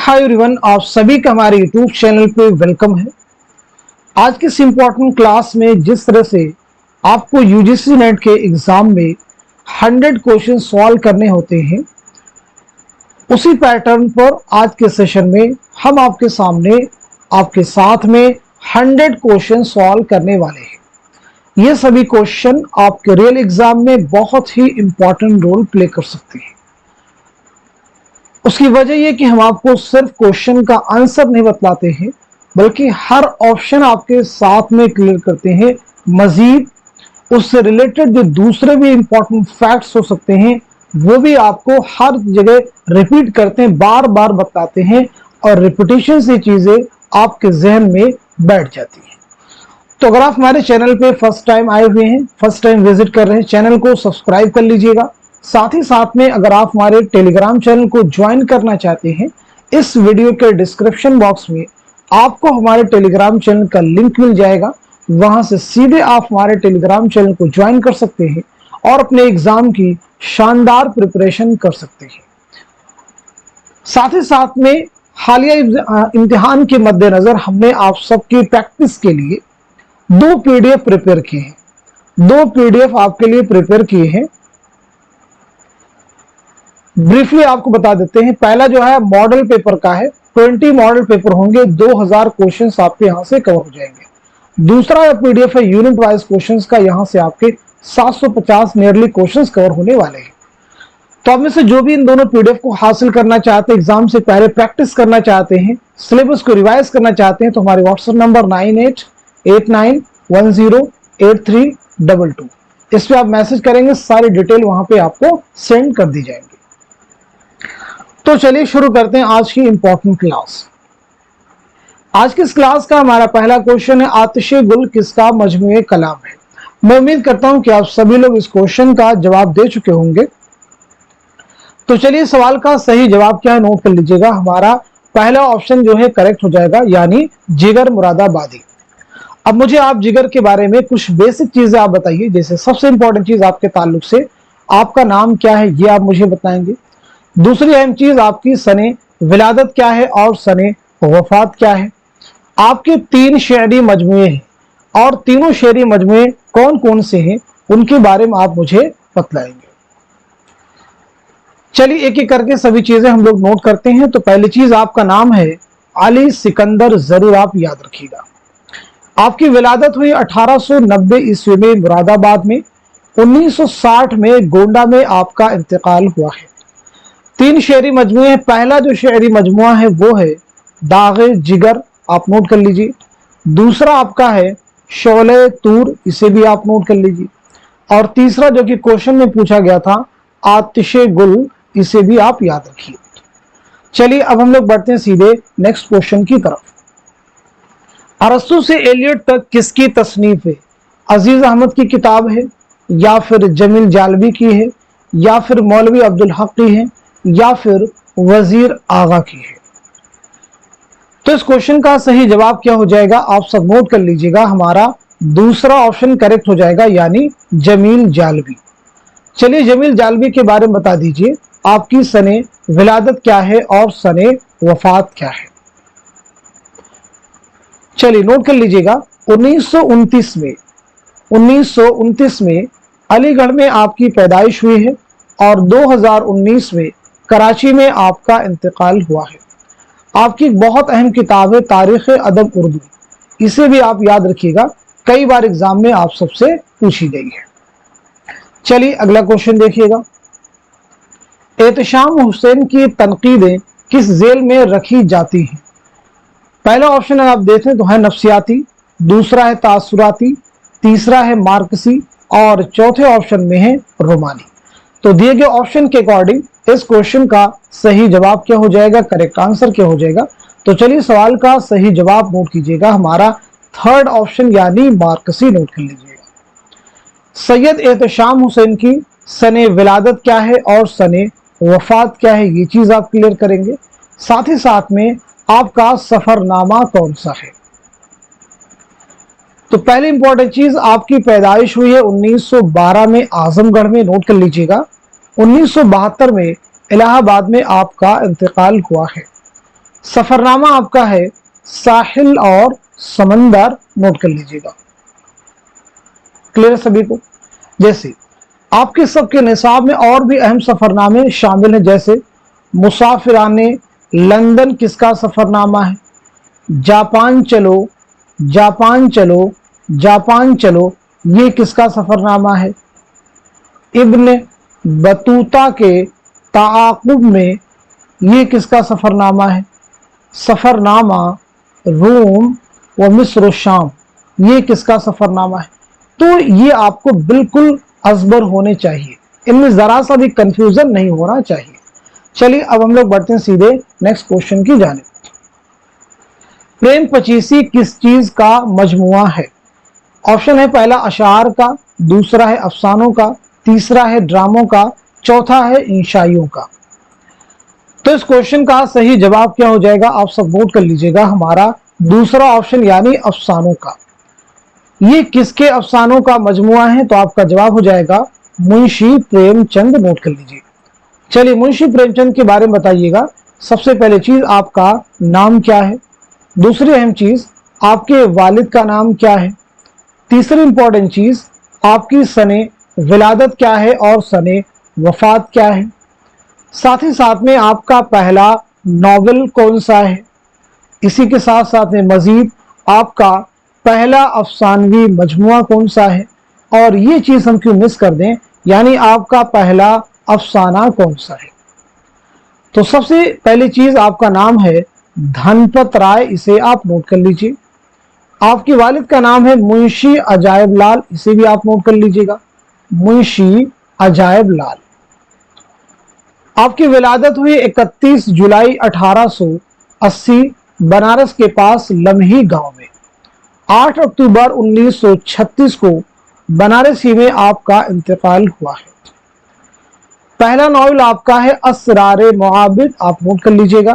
Hi everyone, आप सभी का हमारे यूट्यूब चैनल पे वेलकम है। आज की इस इम्पोर्टेंट क्लास में जिस तरह से आपको यूजीसी नेट के एग्जाम में 100 क्वेश्चन सॉल्व करने होते हैं, उसी पैटर्न पर आज के सेशन में हम आपके सामने आपके साथ में 100 क्वेश्चन सॉल्व करने वाले हैं। ये सभी क्वेश्चन आपके रियल एग्जाम में बहुत ही इंपॉर्टेंट रोल प्ले कर सकते हैं। उसकी वजह यह कि हम आपको सिर्फ क्वेश्चन का आंसर नहीं बतलाते हैं, बल्कि हर ऑप्शन आपके साथ में क्लियर करते हैं। मजीद उससे रिलेटेड जो दूसरे भी इंपॉर्टेंट फैक्ट्स हो सकते हैं, वो भी आपको हर जगह रिपीट करते हैं, बार बार बताते हैं, और रिपीटेशन से चीजें आपके जहन में बैठ जाती हैं। तो अगर आप हमारे चैनल पे फर्स्ट टाइम आए हुए हैं, फर्स्ट टाइम विजिट कर रहे हैं, चैनल को सब्सक्राइब कर लीजिएगा। साथ ही साथ में अगर आप हमारे टेलीग्राम चैनल को ज्वाइन करना चाहते हैं, इस वीडियो के डिस्क्रिप्शन बॉक्स में आपको हमारे टेलीग्राम चैनल का लिंक मिल जाएगा। वहां से सीधे आप हमारे टेलीग्राम चैनल को ज्वाइन कर सकते हैं और अपने एग्जाम की शानदार प्रिपरेशन कर सकते हैं। साथ ही साथ में हालिया इम्तिहान के मद्देनजर हमने आप सबकी प्रैक्टिस के लिए 2 पीडीएफ प्रिपेयर किए हैं। 2 पीडीएफ आपके लिए प्रिपेयर किए हैं। ब्रीफली आपको बता देते हैं। पहला जो है मॉडल पेपर का है, 20 मॉडल पेपर होंगे, 2000 क्वेश्चंस आपके यहां से कवर हो जाएंगे। दूसरा पीडीएफ है यूनिट वाइज क्वेश्चंस का, यहां से आपके 750 नियरली क्वेश्चंस कवर होने वाले हैं। तो आप में से जो भी इन दोनों पीडीएफ को हासिल करना चाहते हैं, एग्जाम से पहले प्रैक्टिस करना चाहते हैं, सिलेबस को रिवाइज करना चाहते हैं, तो हमारे व्हाट्सएप नंबर 9889108322, इस पे आप मैसेज करेंगे, सारी डिटेल वहां पे आपको सेंड कर दी जाएंगी। तो चलिए शुरू करते हैं आज की इंपॉर्टेंट क्लास। आज की इस क्लास का हमारा पहला क्वेश्चन है, आतिशे गुल किसका मजमूए कलाम है। मैं उम्मीद करता हूं कि आप सभी लोग इस क्वेश्चन का जवाब दे चुके होंगे। तो चलिए सवाल का सही जवाब क्या है नोट कर लीजिएगा। हमारा पहला ऑप्शन जो है करेक्ट हो जाएगा, यानी जिगर मुरादाबादी। अब मुझे आप जिगर के बारे में कुछ बेसिक चीजें आप बताइए। जैसे सबसे इंपॉर्टेंट चीज आपके ताल्लुक से, आपका नाम क्या है ये आप मुझे बताएंगे। दूसरी अहम चीज आपकी सने विलादत क्या है और सने वफात क्या है। आपके 3 शेरी मजमुए हैं और तीनों शेरी मजमुए कौन कौन से हैं, उनके बारे में आप मुझे बतलाएंगे। चलिए एक एक करके सभी चीजें हम लोग नोट करते हैं। तो पहली चीज आपका नाम है अली सिकंदर, जरूर आप याद रखिएगा। आपकी विलादत हुई 1890 ईस्वी में मुरादाबाद में। 1960 में गोंडा में आपका इंतकाल हुआ है। 3 शेरी मजमुए हैं। पहला जो शेरी मजमुआ है वो है दागे जिगर, आप नोट कर लीजिए। दूसरा आपका है शोले तूर, इसे भी आप नोट कर लीजिए। और तीसरा जो कि क्वेश्चन में पूछा गया था, आतिशे गुल, इसे भी आप याद रखिए। चलिए अब हम लोग बढ़ते हैं सीधे नेक्स्ट क्वेश्चन की तरफ। अरस्तु से एलियट तक किसकी तसनीफ है। अजीज अहमद की किताब है, या फिर जमील जालबी की है, या फिर मौलवी अब्दुल हक की है, या फिर वजीर आगा की है। तो इस क्वेश्चन का सही जवाब क्या हो जाएगा, आप सब नोट कर लीजिएगा। हमारा दूसरा ऑप्शन करेक्ट हो जाएगा, यानी जमील जालबी। चलिए जमील जालबी के बारे में बता दीजिए, आपकी सने विलादत क्या है और सने वफात क्या है। चलिए नोट कर लीजिएगा। 1929 में अलीगढ़ में आपकी पैदाइश हुई है और 2019 में कराची में आपका इंतकाल हुआ है। आपकी एक बहुत अहम किताब है तारीख अदब उर्दू, इसे भी आप याद रखिएगा, कई बार एग्जाम में आप सबसे पूछी गई है। चलिए अगला क्वेश्चन देखिएगा। एहतशाम हुसैन की तनकीदें किस जेल में रखी जाती हैं। पहला ऑप्शन आप देखें तो है नफ्सियाती, दूसरा है तासुराती, तीसरा है मार्कसी, और चौथे ऑप्शन में है रोमानी। तो दिए गए ऑप्शन के अकॉर्डिंग इस क्वेश्चन का सही जवाब क्या हो जाएगा, करेक्ट आंसर क्या हो जाएगा। तो चलिए सवाल का सही जवाब नोट कीजिएगा। हमारा थर्ड ऑप्शन यानी मार्कसी नोट कर लीजिएगा। सैयद एहतशाम हुसैन की सने विलादत क्या है और सने वफात क्या है, ये चीज आप क्लियर करेंगे। साथ ही साथ में आपका सफरनामा कौन सा है। तो पहली इंपॉर्टेंट चीज, आपकी पैदाइश हुई है 1912 में आजमगढ़ में, नोट कर लीजिएगा। 1972 में इलाहाबाद में आपका इंतकाल हुआ है। सफरनामा आपका है साहिल और समंदर, नोट कर लीजिएगा। क्लियर सभी को? जैसे आपके सबके निसाब में और भी अहम सफरनामे शामिल हैं, जैसे मुसाफिराने लंदन किसका सफरनामा है? जापान चलो, जापान चलो, जापान चलो, ये किसका सफरनामा है? इब्न बतूता के ताक़ुब में, ये किसका सफरनामा है? सफरनामा रोम व मिस्र शाम, ये किसका सफरनामा है? तो ये आपको बिल्कुल अजबर होने चाहिए, इनमें जरा सा भी कंफ्यूजन नहीं होना चाहिए। चलिए अब हम लोग बढ़ते हैं सीधे नेक्स्ट क्वेश्चन की जानिब। प्रेम पचीसी किस चीज का मजमुआ है? ऑप्शन है पहला अशार का, दूसरा है अफसानों का, तीसरा है ड्रामों का, चौथा है इंशाइयों का। तो इस क्वेश्चन का सही जवाब क्या हो जाएगा, आप सब नोट कर लीजिएगा, हमारा दूसरा ऑप्शन यानी अफसानों का। ये किसके अफसानों का मजमुआ है? तो आपका जवाब हो जाएगा मुंशी प्रेमचंद, नोट कर लीजिए। चलिए मुंशी प्रेमचंद के बारे में बताइएगा। सबसे पहले चीज आपका नाम क्या है, दूसरी अहम चीज आपके वालिद का नाम क्या है, तीसरी इंपॉर्टेंट चीज आपकी सने विलादत क्या है और सने वफात क्या है, साथ ही साथ में आपका पहला नॉवेल कौन सा है, इसी के साथ साथ में मजीद आपका पहला अफसानवी मजमुआ कौन सा है, और ये चीज हम क्यों मिस कर दें, यानी आपका पहला अफसाना कौन सा है। तो सबसे पहली चीज आपका नाम है धनपत राय, इसे आप नोट कर लीजिए। आपके वालिद का नाम है मुंशी अजायब लाल, इसे भी आप नोट कर लीजिएगा, मुंशी अजायब लाल। आपकी विलादत हुई 31 जुलाई 1880 बनारस के पास लम्ही गांव में। 8 अक्टूबर 1936 को बनारस ही में आपका इंतकाल हुआ है। पहला नॉवेल आपका है असरारे मुआबिद, आप नोट कर लीजिएगा।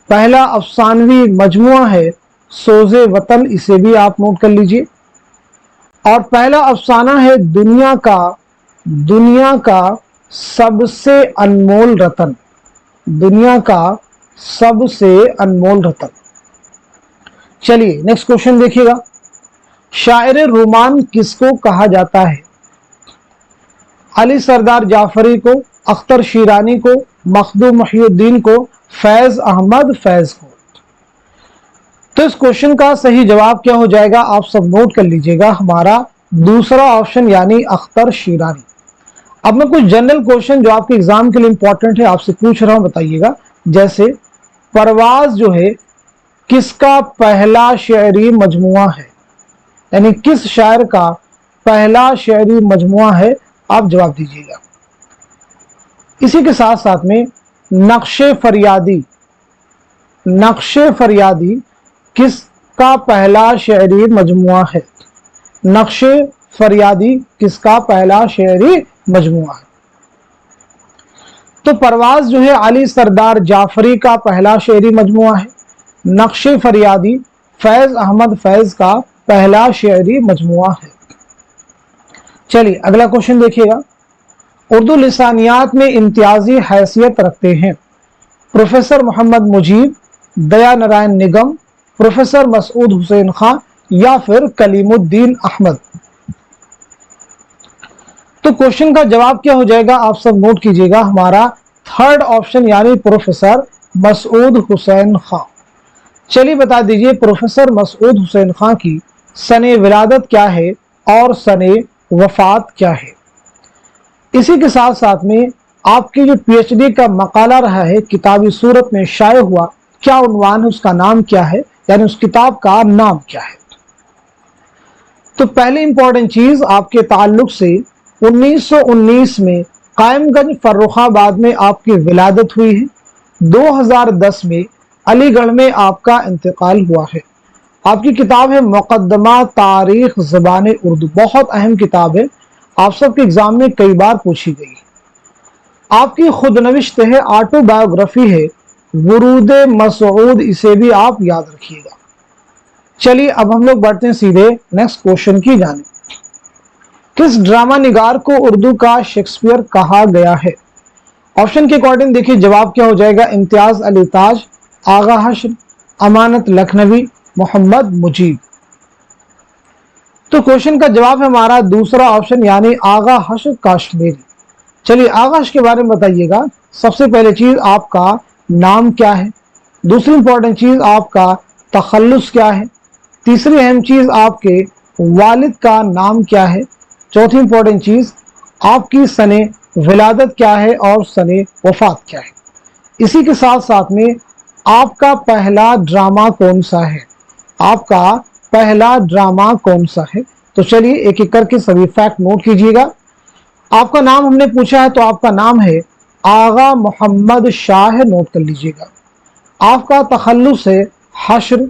पहला अफसानवी मजमुआ है सोजे वतन, इसे भी आप नोट कर लीजिए। और पहला अफसाना है दुनिया का सबसे अनमोल रतन, दुनिया का सबसे अनमोल रतन। चलिए नेक्स्ट क्वेश्चन देखिएगा। शायर रोमान किसको कहा जाता है? अली सरदार जाफरी को, अख्तर शीरानी को, मखदूम मुहिउद्दीन को, फैज अहमद फैज को। तो इस क्वेश्चन का सही जवाब क्या हो जाएगा, आप सब नोट कर लीजिएगा, हमारा दूसरा ऑप्शन यानी अख्तर शीरानी। अब मैं कुछ जनरल क्वेश्चन जो आपके एग्जाम के लिए इंपॉर्टेंट है आपसे पूछ रहा हूं, बताइएगा। जैसे परवाज जो है किसका पहला शेरी मजमुआ है, यानी किस शायर का पहला शेरी मजमुआ है, आप जवाब दीजिएगा। इसी के साथ साथ में नक्शे फरियादी किसका पहला शेरी मजमुआ है, नक्शे फरियादी किसका पहला शेरी मजमुआ है। तो परवाज जो है अली सरदार जाफरी का पहला शेरी मजमुआ है, नक्शे फरियादी फैज अहमद फैज का पहला शेरी मजमुआ है। चलिए अगला क्वेश्चन देखिएगा। उर्दू लिसानियात में इम्तियाजी हैसियत रखते हैं प्रोफेसर मोहम्मद मुजीब, दया नारायण निगम, प्रोफेसर मसूद हुसैन खान या फिर कलीमुद्दीन अहमद। तो क्वेश्चन का जवाब क्या हो जाएगा, आप सब नोट कीजिएगा, हमारा थर्ड ऑप्शन यानी प्रोफेसर मसूद हुसैन खान। चलिए बता दीजिए प्रोफेसर मसूद हुसैन खान की सने विलादत क्या है और सने वफात क्या है। इसी के साथ साथ में आपकी जो पीएचडी का मकाला रहा है किताबी सूरत में शाये हुआ, क्या उन्वान है, उसका नाम क्या है, यानी उस किताब का नाम क्या है। तो पहली इंपॉर्टेंट चीज आपके ताल्लुक से 1919 में कायमगंज फर्रुखाबाद में आपकी विलादत हुई है। 2010 में अलीगढ़ में आपका इंतकाल हुआ है। आपकी किताब है मुकद्दमा तारीख ज़बान उर्दू, बहुत अहम किताब है, आप सबके एग्जाम में कई बार पूछी गई। आपकी खुदनविश्त है, ऑटोबायोग्राफी है, वुरूद मसऊद, इसे भी आप याद रखिएगा। चलिए अब हम लोग बढ़ते हैं सीधे नेक्स्ट क्वेश्चन की जानिब। किस ड्रामा निगार को उर्दू का शेक्सपियर कहा गया है? ऑप्शन के अकॉर्डिंग देखिए जवाब क्या हो जाएगा। इम्तियाज अली ताज, आगा हश्र, अमानत लखनवी, मोहम्मद मुजीब। तो क्वेश्चन का जवाब है हमारा दूसरा ऑप्शन यानी आगा हश्र काश्मीरी। चलिए आगा हश्र के बारे में बताइएगा। सबसे पहले चीज आपका नाम क्या है, दूसरी इंपॉर्टेंट चीज आपका तखल्लुस क्या है, तीसरी अहम चीज आपके वालिद का नाम क्या है, चौथी इंपॉर्टेंट चीज आपकी सने विलादत क्या है और सने वफात क्या है। इसी के साथ साथ में आपका पहला ड्रामा कौन सा है, आपका पहला ड्रामा कौन सा है। तो चलिए एक एक करके सभी फैक्ट नोट कीजिएगा। आपका नाम हमने पूछा है तो आपका नाम है आगा मोहम्मद शाह है, नोट कर लीजिएगा। आपका तखल्लुस है हश्र,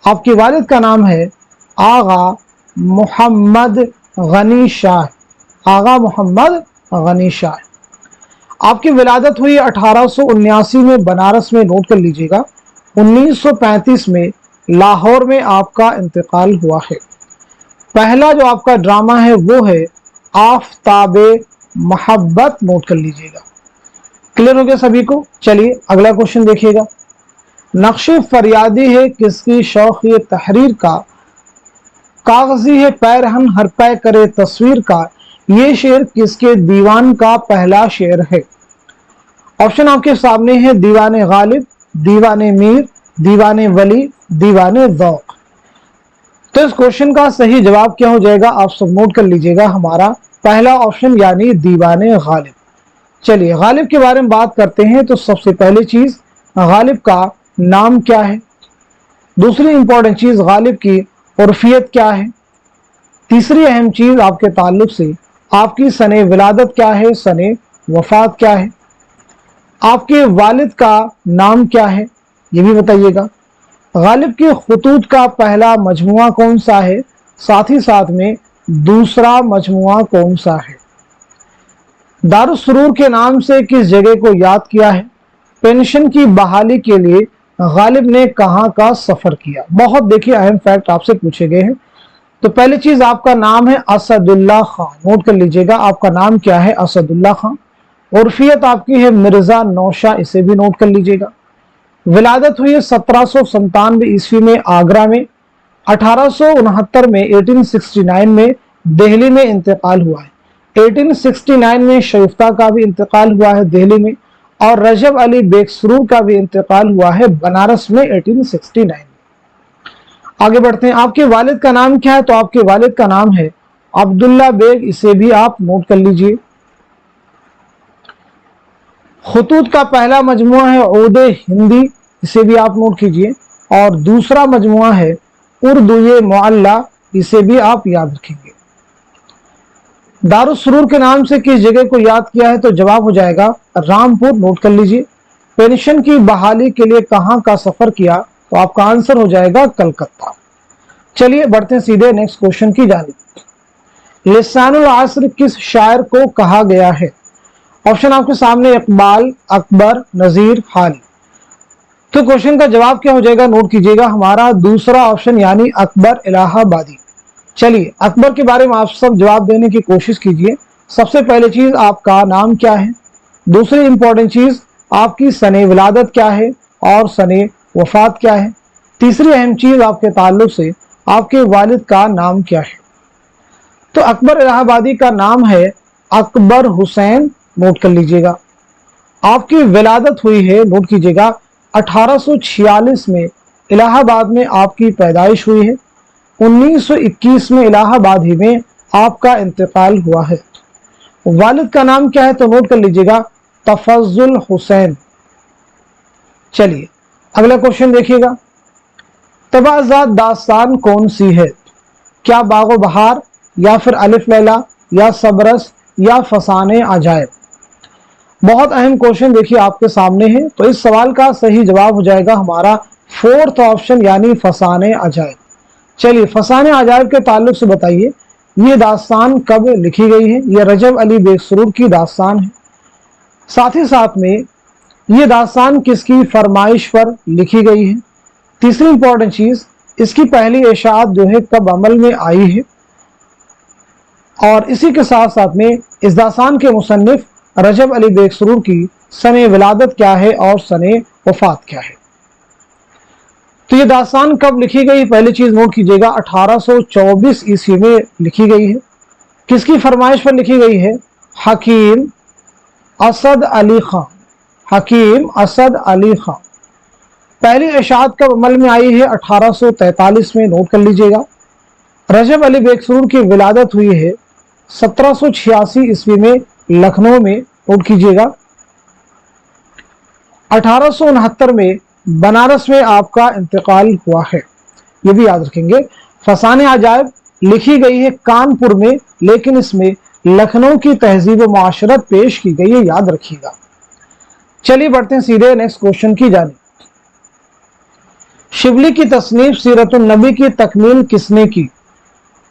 आपके वालिद का नाम है आगा मोहम्मद गनी शाह, आगा मोहम्मद गनी शाह। आपकी विलादत हुई 1879 में बनारस में, नोट कर लीजिएगा। 1935 में लाहौर में आपका इंतकाल हुआ है। पहला जो आपका ड्रामा है वो है आफताबे मोहब्बत, नोट कर लीजिएगा। क्लियर हो गया सभी को। चलिए अगला क्वेश्चन देखिएगा। नक्शे फरियादी है किसकी शौक ये तहरीर का, कागजी है पैरहन हर पै करे तस्वीर का, ये शेर किसके दीवान का पहला शेर है। ऑप्शन आपके सामने है दीवाने गालिब, दीवाने मीर, दीवाने वली, दीवाने ज़ौक़। तो इस क्वेश्चन का सही जवाब क्या हो जाएगा, आप सब नोट कर लीजिएगा, हमारा पहला ऑप्शन यानी दीवाने गालिब। चलिए गालिब के बारे में बात करते हैं। तो सबसे पहली चीज गालिब का नाम क्या है, दूसरी इंपॉर्टेंट चीज गालिब की उर्फियत क्या है, तीसरी अहम चीज आपके ताल्लुक से आपकी सने विलादत क्या है, सने वफात क्या है, आपके वालिद का नाम क्या है ये भी बताइएगा। गालिब के खुतूत का पहला मजमुआ कौन सा है, साथ ही साथ में दूसरा मजमुआ कौन सा है। दारुस सुरूर के नाम से किस जगह को याद किया है। पेंशन की बहाली के लिए गालिब ने कहाँ का सफर किया। बहुत देखिए अहम फैक्ट आपसे पूछे गए हैं। तो पहली चीज आपका नाम है असदुल्ला खां, नोट कर लीजिएगा, आपका नाम क्या है असदुल्ला खां। उर्फियत आपकी है मिर्जा नौशा, इसे भी नोट कर लीजिएगा। विलादत हुई है 1797 ईस्वी में आगरा में। 1869 में 1869 में दिल्ली में इंतकाल हुआ है। 1869 में शरीफ्ता का भी इंतकाल हुआ है दिल्ली में, और रजब अली बेगसरूर का भी इंतकाल हुआ है बनारस में 1869 में। आगे बढ़ते हैं। आपके वालिद का नाम क्या है, तो आपके वालिद का नाम है अब्दुल्ला बेग, इसे भी आप नोट कर लीजिए। खुतूत का पहला मजमुआ है ओदे हिंदी, इसे भी आप नोट कीजिए, और दूसरा मजमुआ है उर्दू मुअल्ला, इसे भी आप याद रखेंगे। दारुस सुरूर के नाम से किस जगह को याद किया है, तो जवाब हो जाएगा रामपुर, नोट कर लीजिए। पेंशन की बहाली के लिए कहां का सफर किया, तो आपका आंसर हो जाएगा कलकत्ता। चलिए बढ़ते हैं सीधे नेक्स्ट क्वेश्चन की जानिब। लिसानुल अस्र किस शायर को कहा गया है। ऑप्शन आपके सामने इकबाल, अकबर, नजीर, हाली। तो क्वेश्चन का जवाब क्या हो जाएगा, नोट कीजिएगा, हमारा दूसरा ऑप्शन यानी अकबर इलाहाबादी। चलिए अकबर के बारे में आप सब जवाब देने की कोशिश कीजिए। सबसे पहले चीज आपका नाम क्या है, दूसरी इंपॉर्टेंट चीज आपकी सने विलादत क्या है और सने वफात क्या है, तीसरी अहम चीज आपके ताल्लुक से आपके वालिद का नाम क्या है। तो अकबर इलाहाबादी का नाम है अकबर हुसैन, नोट कर लीजिएगा। आपकी विलादत हुई है, नोट कीजिएगा, 1846 में इलाहाबाद में आपकी पैदाइश हुई है। 1921 में इलाहाबाद ही में आपका इंतकाल हुआ है। वालिद का नाम क्या है, तो नोट कर लीजिएगा तफज्जुल हुसैन। चलिए अगला क्वेश्चन देखिएगा। तबाजात दास्तान कौन सी है, क्या बागो बहार, या फिर अलिफ लैला, या सबरस, या फसाने अजायब। बहुत अहम क्वेश्चन देखिए आपके सामने है। तो इस सवाल का सही जवाब हो जाएगा हमारा फोर्थ ऑप्शन यानी फसाने अजायब। चलिए फसाने अजायब के ताल्लुक से बताइए, ये दास्तान कब लिखी गई है। ये रजब अली बेगसरूर की दास्तान है। साथ ही साथ में ये दास्तान किसकी फरमाइश पर लिखी गई है। तीसरी इंपॉर्टेंट चीज, इसकी पहली इशाअत जो है कब अमल में आई है। और इसी के साथ साथ में इस दास्तान के मुसन्निफ रजब अली बेगसरूर की सने विलादत क्या है और सने वफात क्या है। तो ये दास्तान कब लिखी गई, पहली चीज नोट कीजिएगा 1824 ईस्वी में लिखी गई है। किसकी फरमाइश पर लिखी गई है? हकीम असद अली खान, हकीम असद अली खान। पहली इशात कब अमल में आई है? 1843 में, नोट कर लीजिएगा। रजब अली बेकसूर की विलादत हुई है 1786 ईस्वी में लखनऊ में, नोट कीजिएगा। 1869 में बनारस में आपका इंतकाल हुआ है, ये भी याद रखेंगे। फसाने अजायब लिखी गई है कानपुर में, लेकिन इसमें लखनऊ की तहजीब व माशरत पेश की गई है, याद रखिएगा। चलिए बढ़ते हैं सीधे नेक्स्ट क्वेश्चन की जानिब। शिबली की तसनीफ सीरतुन नबी की तकमील किसने की?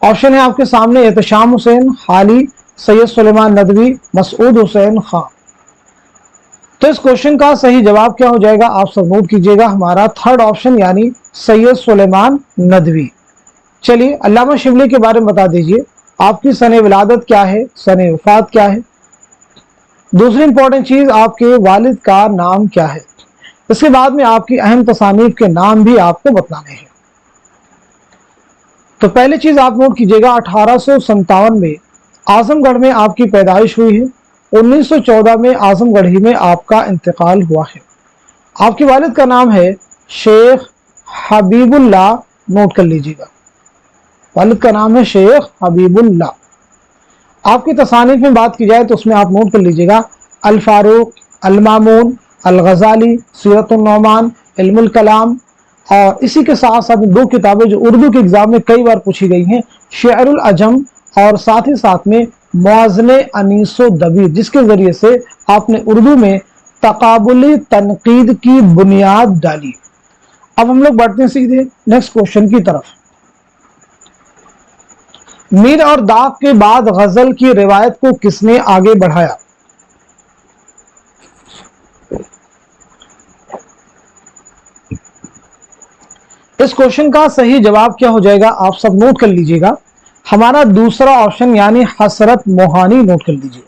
ऑप्शन है आपके सामने एहतशाम हुसैन, हाली, सैयद सुलेमान नदवी, मसूद हुसैन खान। तो इस क्वेश्चन का सही जवाब क्या हो जाएगा? आप सब नोट कीजिएगा, हमारा थर्ड ऑप्शन यानी सैयद सुलेमान नदवी। चलिए अल्लामा शिबली के बारे में बता दीजिए, आपकी सने विलादत क्या है, सने वफात क्या है। दूसरी इंपॉर्टेंट चीज, आपके वालिद का नाम क्या है। इसके बाद में आपकी अहम तसानीफ के नाम भी आपको बताने हैं। तो पहली चीज आप नोट कीजिएगा, 1857 में आजमगढ़ में आपकी पैदाइश हुई है। 1914 में आजमगढ़ ही में आपका इंतकाल हुआ है। आपके वालिद का नाम है शेख हबीबुल्लाह, नोट कर लीजिएगा, वालिद का नाम है शेख हबीबुल्लाह। आपकी तसानीफ में बात की जाए तो उसमें आप नोट कर लीजिएगा अल फारूक, अल मामून, अल गजाली, सीरतुन नौमान, इल्मुल कलाम, और इसी के साथ साथ दो किताबें जो उर्दू के एग्जाम में कई बार पूछी गई हैं, शेरुल अजम और साथ ही साथ में मुआज़ने अनीसो दबीर, जिसके जरिए से आपने उर्दू में तकाबुली तनकीद की बुनियाद डाली। अब हम लोग बढ़ते हैं सीधे नेक्स्ट क्वेश्चन की तरफ। मीर और दाग के बाद गजल की रिवायत को किसने आगे बढ़ाया? इस क्वेश्चन का सही जवाब क्या हो जाएगा? आप सब नोट कर लीजिएगा, हमारा दूसरा ऑप्शन यानी हसरत मोहानी, नोट कर लीजिए।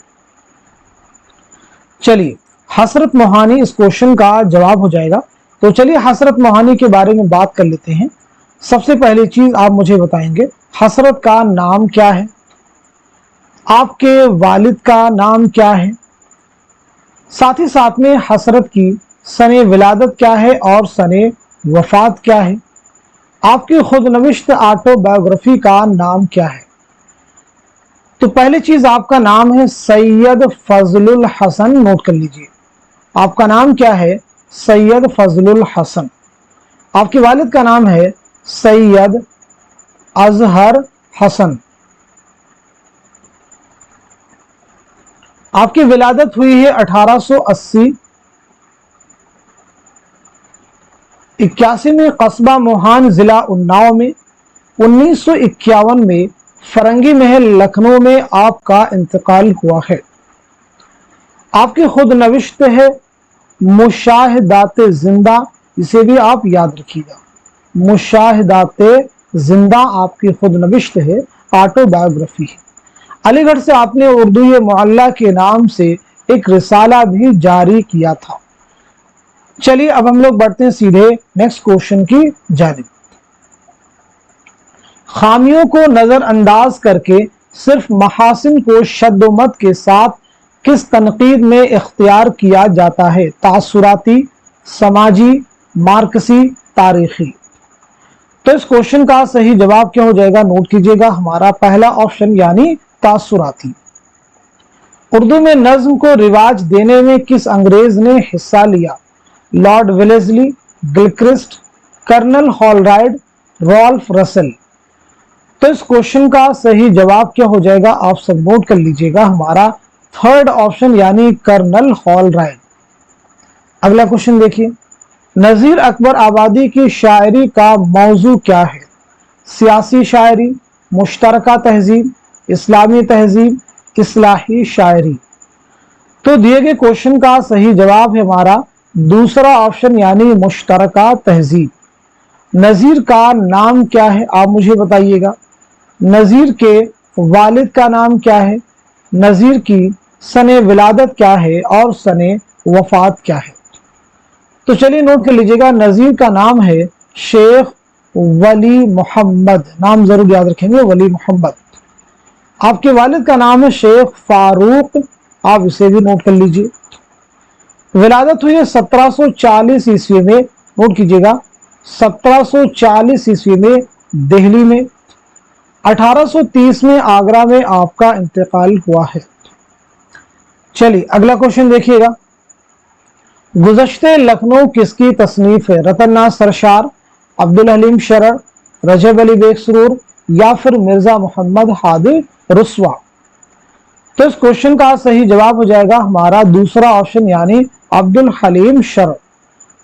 चलिए हसरत मोहानी इस क्वेश्चन का जवाब हो जाएगा। तो चलिए हसरत मोहानी के बारे में बात कर लेते हैं। सबसे पहली चीज आप मुझे बताएंगे, हसरत का नाम क्या है, आपके वालिद का नाम क्या है, साथ ही साथ में हसरत की सने विलादत क्या है और सने वफात क्या है, आपकी खुद नविश्त ऑटोबायोग्राफी का नाम क्या है। तो पहली चीज आपका नाम है सैयद फजलुल हसन, नोट कर लीजिए, आपका नाम क्या है? सैयद फजलुल हसन। आपके वालिद का नाम है सैयद अजहर हसन। आपकी विलादत हुई है 1881 में कस्बा मोहान जिला उन्नाव में। 1951 में फरंगी महल लखनऊ में आपका इंतकाल हुआ है। आपकी खुद नविश्त है मुशाहिदाते जिंदा, इसे भी आप याद रखिएगा, मुशाहिदाते जिंदा आपकी खुद नविश्त है, ऑटोबायोग्राफी है। अलीगढ़ से आपने उर्दू मुअल्ला के नाम से एक रिसाला भी जारी किया था। चलिए अब हम लोग बढ़ते हैं सीधे नेक्स्ट क्वेश्चन की जानिब। खामियों को नजरअंदाज करके सिर्फ महासिन को शद्दोमत के साथ किस तनकीद में इख्तियार किया जाता है? तासुराती, समाजी, मार्कसी, तारीखी। तो इस क्वेश्चन का सही जवाब क्या हो जाएगा? नोट कीजिएगा, हमारा पहला ऑप्शन यानी तासुराती। उर्दू में नज्म को रिवाज देने में किस अंग्रेज ने हिस्सा लिया? Lord Wellesley, Gilchrist, colonel Holroyd, Ralph Russell. तो इस क्वेश्चन का सही जवाब क्या हो जाएगा? आप सब नोट कर लीजिएगा, हमारा थर्ड ऑप्शन यानी कर्नल हॉलराइड। अगला क्वेश्चन देखिए, नजीर अकबर आबादी की शायरी का मौजू क्या है? सियासी शायरी, मुश्तरका तहजीब, इस्लामी तहजीब, इस्लाही शायरी। तो दिए गए क्वेश्चन का सही जवाब है हमारा दूसरा ऑप्शन यानी मुश्तरका तहजीब। नजीर का नाम क्या है आप मुझे बताइएगा, नजीर के वालिद का नाम क्या है, नजीर की सने विलादत क्या है और सने वफात क्या है। तो चलिए नोट कर लीजिएगा, नजीर का नाम है शेख वली मोहम्मद, नाम जरूर याद रखेंगे, वली मोहम्मद। आपके वालिद का नाम है शेख फारूक, आप इसे भी नोट कर लीजिए। विलादत हुई है 1740 ईस्वी में, नोट कीजिएगा 1740 ईस्वी में दिल्ली में। 1830 में आगरा में आपका इंतकाल हुआ है। चलिए अगला क्वेश्चन देखिएगा। गुज़श्ते लखनऊ किसकी तसनीफ है? रतननाथ सरशार, अब्दुल हलीम शरर, रजब अली बेग सुरूर या फिर मिर्जा मोहम्मद हादी रुस्वा। तो इस क्वेश्चन का सही जवाब हो जाएगा हमारा दूसरा ऑप्शन यानी अब्दुल हलीम शरर।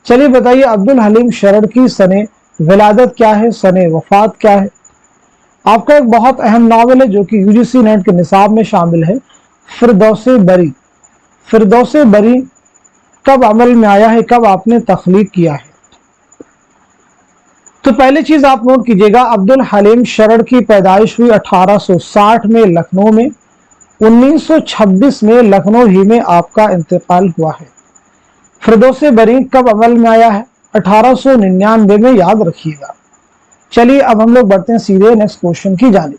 चलिए बताइए अब्दुल हलीम शरर की सने विलादत क्या है, सने वफात क्या है? आपका एक बहुत अहम नावल है जो कि यूजीसी नेट के निसाब में शामिल है, फिरदौसे बरी। फिरदौसे बरी कब अमल में आया है, कब आपने तख्लीक किया है? तो पहली चीज आप नोट कीजिएगा, अब्दुल हलीम शरर की पैदाइश हुई 1860 में लखनऊ में। 1926 में लखनऊ ही में आपका इंतकाल हुआ है। फिरदौसे बरी कब अमल में आया है? 1899 में, याद रखिएगा। चलिए अब हम लोग बढ़ते हैं सीधे नेक्स्ट क्वेश्चन की जानिब।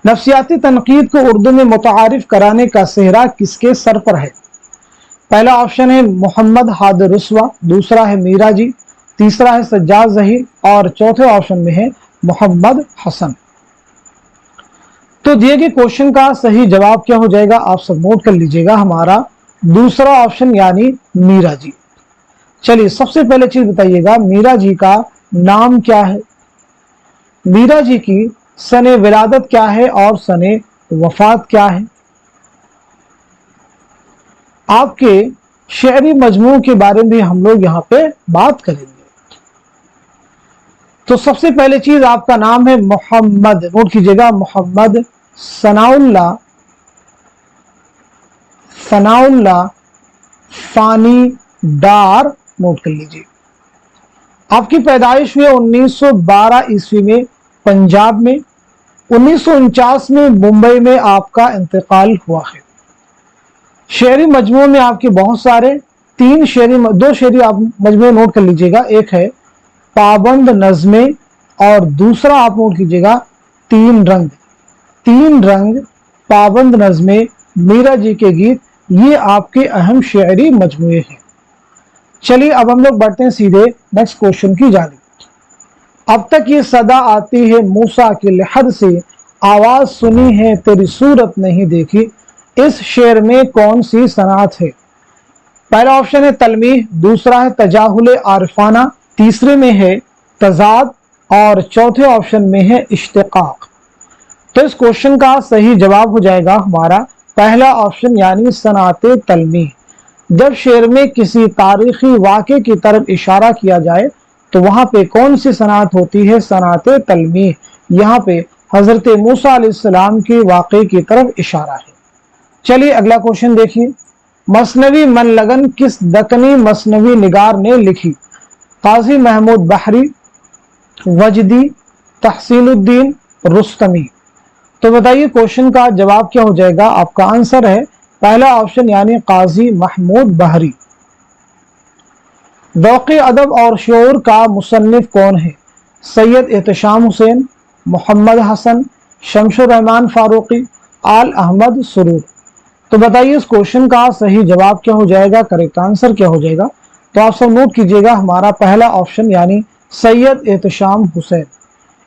नफ्सियाती तनकीद को उर्दू में मुतारिफ कराने का सेहरा किसके सर पर है? पहला ऑप्शन है मोहम्मद हादी रुस्वा, दूसरा है मीरा जी, तीसरा है सज्जाद ज़हीर और चौथे ऑप्शन में है मोहम्मद हसन। तो दिए गए क्वेश्चन का सही जवाब क्या हो जाएगा, आप सब नोट कर लीजिएगा, हमारा दूसरा ऑप्शन यानी मीरा जी। चलिए सबसे पहले चीज बताइएगा, मीरा जी का नाम क्या है? मीरा जी की सने विलादत क्या है और सने वफात क्या है? आपके शेरी मजमू के बारे में हम लोग यहाँ पे बात करेंगे। तो सबसे पहले चीज आपका नाम है मोहम्मद, नोट कीजिएगा मोहम्मद सनाउल्लाह फानी डार, नोट कर लीजिए। आपकी पैदाइश हुई 1912 ईस्वी में पंजाब में। 1949 में मुंबई में आपका इंतकाल हुआ है। शेरी मजमू में आपके बहुत सारे दो शेरी आप मजमू नोट कर लीजिएगा, एक है पाबंद नज़्में और दूसरा आप नोट कीजिएगा तीन रंग, पाबंद नज़्में, मीरा जी के गीत, ये आपके अहम शेरी मजमूए हैं। चलिए अब हम लोग बढ़ते हैं सीधे नेक्स्ट क्वेश्चन की जानिब। अब तक ये सदा आती है मूसा के लहद से, आवाज सुनी है तेरी सूरत नहीं देखी, इस शेर में कौन सी सनात है? पहला ऑप्शन है तलमीह, दूसरा है तजाहुल आरिफाना, तीसरे में है तजाद और चौथे ऑप्शन में है इश्तिकाक। तो इस क्वेश्चन का सही जवाब हो जाएगा हमारा पहला ऑप्शन यानी सनात तलमीह। जब शेर में किसी तारीखी वाक़े की तरफ इशारा किया जाए तो वहां पे कौन सी सनात होती है? सनात तलमीह। यहाँ पे हजरत मूसा अलैहिस्सलाम के वाक़े की तरफ इशारा है। चलिए अगला क्वेश्चन देखिए। मसनवी मन लगन किस दक्कनी मसनवी निगार ने लिखी? काजी महमूद बहरी, वजदी, तहसीनुद्दीन, रुस्तमी। तो बताइए क्वेश्चन का जवाब क्या हो जाएगा? आपका आंसर है पहला ऑप्शन यानी काजी महमूद बहरी। ज़ौक़ अदब और शऊर का मुसन्निफ कौन है? सैयद एहतशाम हुसैन, मोहम्मद हसन, शमशुर रहमान फारूकी, आल अहमद सुरूर। तो बताइए इस क्वेश्चन का सही जवाब क्या हो जाएगा, करेक्ट आंसर क्या हो जाएगा? तो आप सब नोट कीजिएगा, हमारा पहला ऑप्शन यानी सैयद एहतशाम हुसैन।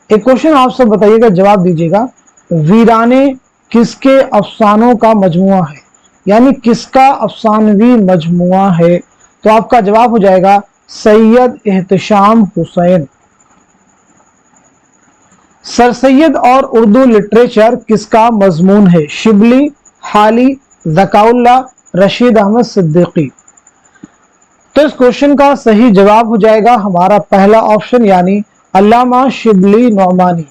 एक क्वेश्चन आप सब बताइएगा, जवाब दीजिएगा। वीराने किसके अफसानों का मजमुआ है, यानी किसका अफसानवी मजमुआ है? तो आपका जवाब हो जाएगा सैयद एहतशाम हुसैन। सर सैयद और उर्दू लिटरेचर किसका मजमून है? शिबली, हाली, ज़काउल्लाह, रशीद अहमद सिद्दीकी। तो इस क्वेश्चन का सही जवाब हो जाएगा हमारा पहला ऑप्शन यानी अल्लामा शिबली नौमानी।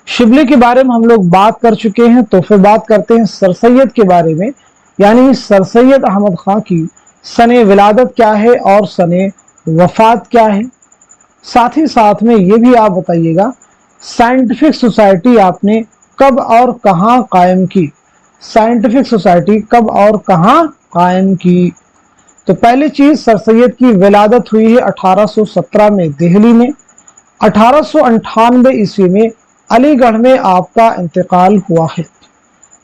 शिबली के बारे में हम लोग बात कर चुके हैं, तो फिर बात करते हैं सर सैयद के बारे में, यानी सर सैयद अहमद खां की सने विलादत क्या है और सने वफात क्या है? साथ ही साथ में ये भी आप बताइएगा साइंटिफिक सोसाइटी आपने कब और कहां कायम की? साइंटिफिक सोसाइटी कब और कहां कायम की? तो पहली चीज, सर सैयद की विलादत हुई है 1817 में दिल्ली में। 1898 ईस्वी में अलीगढ़ में आपका इंतकाल हुआ है।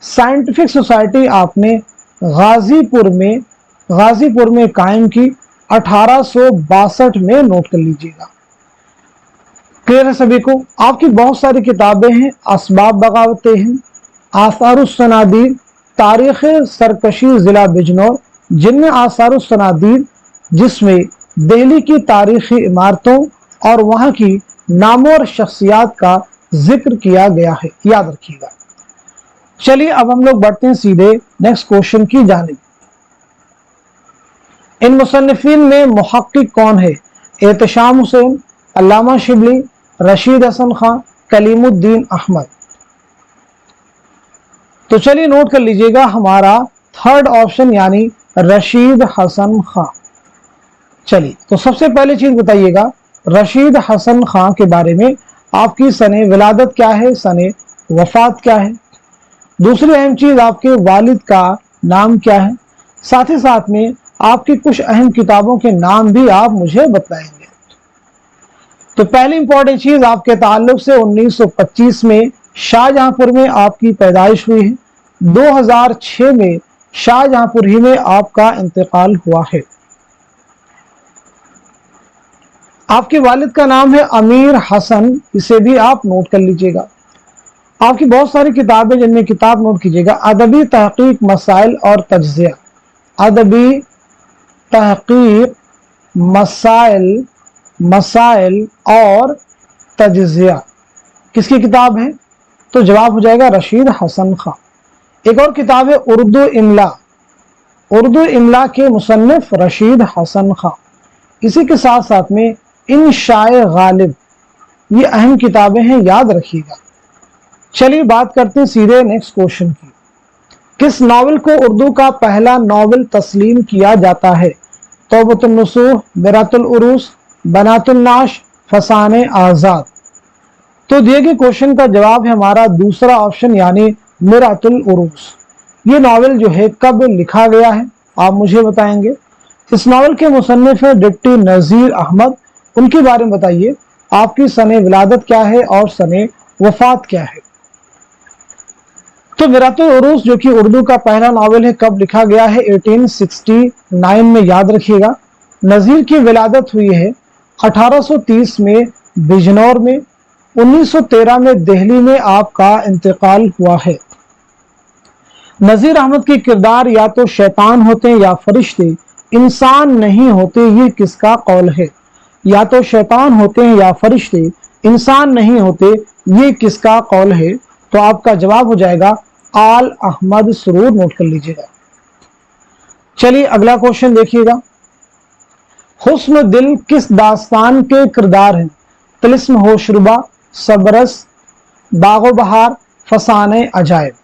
साइंटिफिक सोसाइटी आपने गाजीपुर में कायम की 1862 में, नोट कर लीजिएगा। क्लियर है सभी को? आपकी बहुत सारी किताबें हैं, असबाब बगावतें हैं, आसारुस्सनादीर, तारीख सरकशी जिला बिजनौर, जिनमें आसारुस्सनादीर जिसमें दिल्ली की तारीखी इमारतों और वहां की नामों और शख्सियात का जिक्र किया गया है, याद रखिएगा। चलिए अब हम लोग बढ़ते हैं सीधे नेक्स्ट क्वेश्चन की जानिब। इन मुसन्निफीन में मुहक्किक कौन है? एहतशाम हुसैन, अल्लामा शिबली, रशीद हसन खां, कलीमुद्दीन अहमद। तो चलिए नोट कर लीजिएगा हमारा थर्ड ऑप्शन यानी रशीद हसन खां। चलिए तो सबसे पहले चीज बताइएगा रशीद हसन खां के बारे में, आपकी सने विलादत क्या है, सने वफात क्या है। दूसरी अहम चीज आपके वालिद का नाम क्या है, साथ ही साथ में आपकी कुछ अहम किताबों के नाम भी आप मुझे बताएंगे। तो पहली इंपॉर्टेंट चीज आपके ताल्लुक से 1925 में शाहजहांपुर में आपकी पैदाइश हुई है। 2006 में शाहजहांपुर ही में आपका इंतकाल हुआ है। आपके वालिद का नाम है अमीर हसन, इसे भी आप नोट कर लीजिएगा। आपकी बहुत सारी किताबें जिनमें किताब नोट कीजिएगा, अदबी तहकीक मसाइल और तज्जिया, अदबी तहकीक मसाइल और तज्जिया किसकी किताब है? तो जवाब हो जाएगा रशीद हसन खां। एक और किताब है उर्दू इमला के मुसन्निफ रशीद हसन खां। इसी के साथ साथ में इंशाए गालिब, ये अहम किताबें हैं, याद रखिएगा। चलिए बात करते हैं सीधे नेक्स्ट क्वेश्चन की। किस नॉवेल को उर्दू का पहला नॉवेल तस्लीम किया जाता है? तौबतुन नसूह, मिरातुल उरूस, बनातुन नाश, फसाने आजाद। तो दिए गए क्वेश्चन का जवाब है हमारा दूसरा ऑप्शन यानी मिरातुल उरूस। ये नॉवेल जो है कब लिखा गया है आप मुझे बताएंगे। इस नॉवेल के मुसन्निफ है डिप्टी नजीर अहमद, उनके बारे में बताइए आपकी सने विलादत क्या है और सने वफात क्या है। तो मिरातुल उरूस जो कि उर्दू का पहला नॉवेल है, कब लिखा गया है? 1869 में, याद रखिएगा। नजीर की विलादत हुई है 1830 में बिजनौर में। 1913 में दिल्ली में आपका इंतकाल हुआ है। नजीर अहमद के किरदार या तो शैतान होते हैं या फरिश्ते, इंसान नहीं होते, ये किसका कौल है? या तो शैतान होते हैं या फरिश्ते, इंसान नहीं होते, ये किसका कौल है? तो आपका जवाब हो जाएगा आल अहमद सरूर, नोट कर लीजिएगा। चलिए अगला क्वेश्चन देखिएगा। हुस्न दिल किस दास्तान के किरदार हैं? तिलिस्म होशरुबा, सबरस, बागो बहार, फसाने अजायब।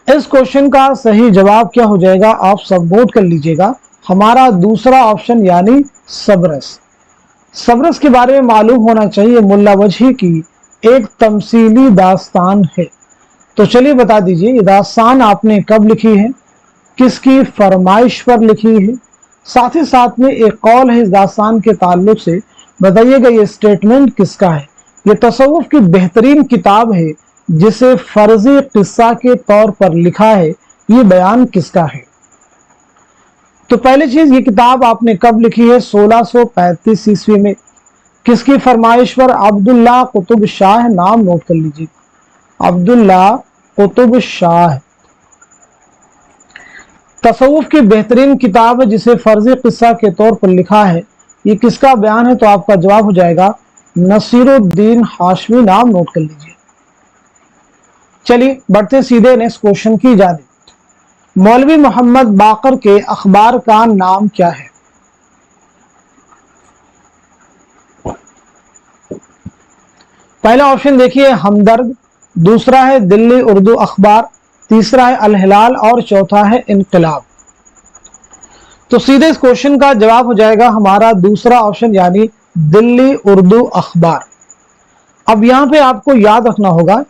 इस क्वेश्चन का सही जवाब क्या हो जाएगा आप सब नोट कर लीजिएगा, हमारा दूसरा ऑप्शन यानी सबरस। सबरस के बारे में मालूम होना चाहिए, मुल्ला वजही की एक तमसीली दास्तान है। तो चलिए बता दीजिए ये दास्तान आपने कब लिखी है, किसकी फरमाइश पर लिखी है, साथ ही साथ में एक कौल है इस दास्तान के ताल्लुक से, बताइएगा ये स्टेटमेंट किसका है। ये तसव्वुफ की बेहतरीन किताब है जिसे फर्जी किस्सा के तौर पर लिखा है, ये बयान किसका है। तो पहली चीज ये किताब आपने कब लिखी है? 1635 ईस्वी में। किसकी फरमाइश पर? अब्दुल्ला कुतुब शाह, नाम नोट कर लीजिए, अब्दुल्ला कुतुब शाह। तसव्वुफ की बेहतरीन किताब है जिसे फर्जी किस्सा के तौर पर लिखा है, ये किसका बयान है? तो आपका जवाब हो जाएगा नसीरुद्दीन हाशमी, नाम नोट कर लीजिए। चलिए बढ़ते सीधे नेक्स्ट क्वेश्चन की जानिब। मौलवी मोहम्मद बाकर के अखबार का नाम क्या है? पहला ऑप्शन देखिए हमदर्द, दूसरा है दिल्ली उर्दू अखबार, तीसरा है अल हिलाल और चौथा है इनकलाब। तो सीधे इस क्वेश्चन का जवाब हो जाएगा हमारा दूसरा ऑप्शन यानी दिल्ली उर्दू अखबार। अब यहां पे आपको याद रखना होगा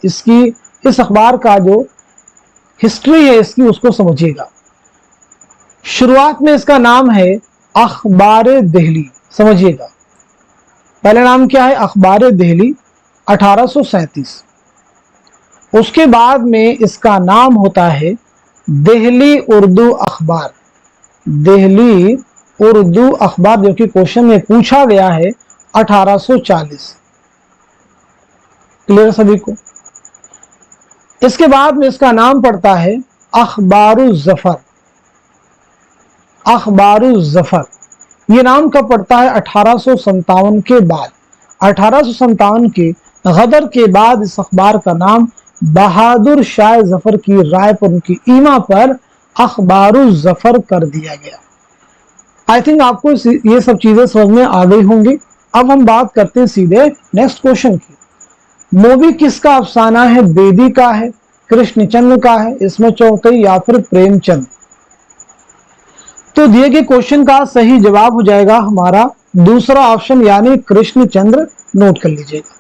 इस अखबार का जो हिस्ट्री है इसकी, उसको समझिएगा। शुरुआत में इसका नाम है अखबार दिल्ली, समझिएगा। पहला नाम क्या है? अखबार दिल्ली 1837। उसके बाद में इसका नाम होता है दिल्ली उर्दू अखबार। दिल्ली उर्दू अखबार, जो कि क्वेश्चन में पूछा गया है 1840। क्लियर सभी को? इसके बाद में इसका नाम पड़ता है अखबारुल जफर। अखबारुल जफर ये नाम कब पड़ता है? 1857 के बाद। 1857 के गदर के बाद इस अखबार का नाम बहादुर शाह जफर की राय पर, उनकी ईमा पर अखबारुल जफर कर दिया गया। आई थिंक आपको ये सब चीजें समझ में आ गई होंगी। अब हम बात करते हैं सीधे नेक्स्ट क्वेश्चन की। मोबी किसका अफसाना है? बेदी का है, कृष्णचंद्र का है, इसमें चौथई या फिर प्रेमचंद? तो दिए गए क्वेश्चन का सही जवाब हो जाएगा हमारा दूसरा ऑप्शन यानी कृष्णचंद्र। नोट कर लीजिएगा।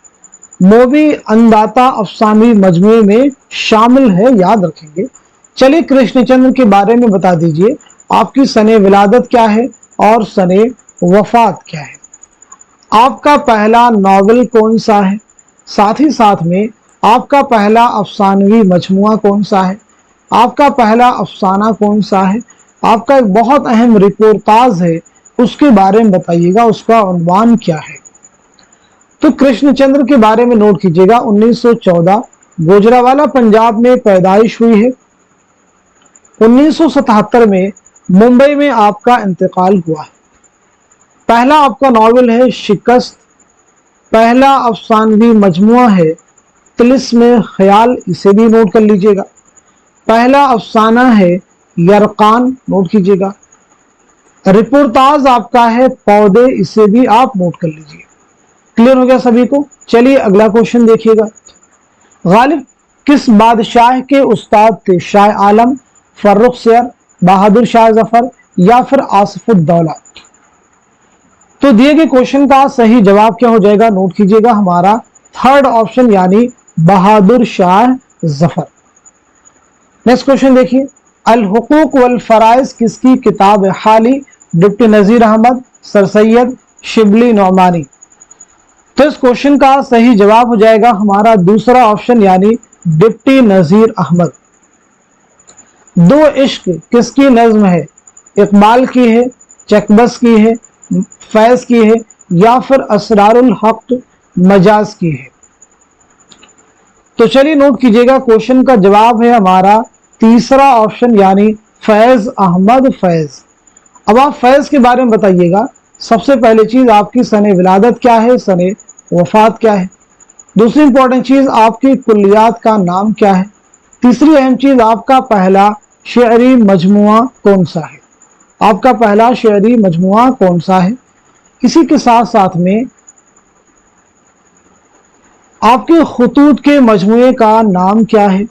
मोबी अन्नदाता अफसानी मजमूए में शामिल है, याद रखेंगे। चलिए कृष्णचंद्र के बारे में बता दीजिए, आपकी सने विलादत क्या है और सने वफात क्या है? आपका पहला नॉवेल कौन सा है? साथ ही साथ में आपका पहला अफसानवी मजमुआ कौन सा है? आपका पहला अफसाना कौन सा है? आपका एक बहुत अहम रिपोर्टाज है, उसके बारे में बताइएगा, उसका उन्वान क्या है? तो कृष्णचंद्र के बारे में नोट कीजिएगा। 1914 गुजरावाला पंजाब में पैदाइश हुई है। 1977 में मुंबई में आपका इंतकाल हुआ है। पहला आपका नॉवेल है शिकस्त। पहला अफसानवी मजमुआ है तिलिस्म ख्याल, इसे भी नोट कर लीजिएगा। पहला अफसाना है यरकान, नोट कीजिएगा। रिपोर्टाज आपका है पौधे, इसे भी आप नोट कर लीजिए। क्लियर हो गया सभी को? चलिए अगला क्वेश्चन देखिएगा। गालिब किस बादशाह के उस्ताद थे? शाह आलम, फर्रुख सैयर, बहादुर शाह जफर या फिर आसिफुद्दौला? तो दिए गए क्वेश्चन का सही जवाब क्या हो जाएगा? नोट कीजिएगा, हमारा थर्ड ऑप्शन यानी बहादुर शाह जफर। नेक्स्ट क्वेश्चन देखिए। अल हुकूक वल फराइज किसकी किताब है? हाली, डिप्टी नजीर अहमद, सर सैयद, शिबली नौमानी? तो इस क्वेश्चन का सही जवाब हो जाएगा हमारा दूसरा ऑप्शन यानी डिप्टी नजीर अहमद। दो इश्क किसकी नज्म है? इकबाल की है, चकबस की है, फैज की है या फिर असरारुल हक मजाज की है? तो चलिए नोट कीजिएगा, क्वेश्चन का जवाब है हमारा तीसरा ऑप्शन यानी फैज अहमद फैज। अब आप फैज के बारे में बताइएगा। सबसे पहली चीज आपकी सने विलादत क्या है, सने वफात क्या है? दूसरी इंपॉर्टेंट चीज आपकी कुल्लियात का नाम क्या है? तीसरी अहम चीज आपका पहला शेरी मजमुआ कौन सा है? आपका पहला शेरी मजमुआ कौन सा है? इसी के साथ साथ में आपके खुतूत के मजमुए का नाम क्या है?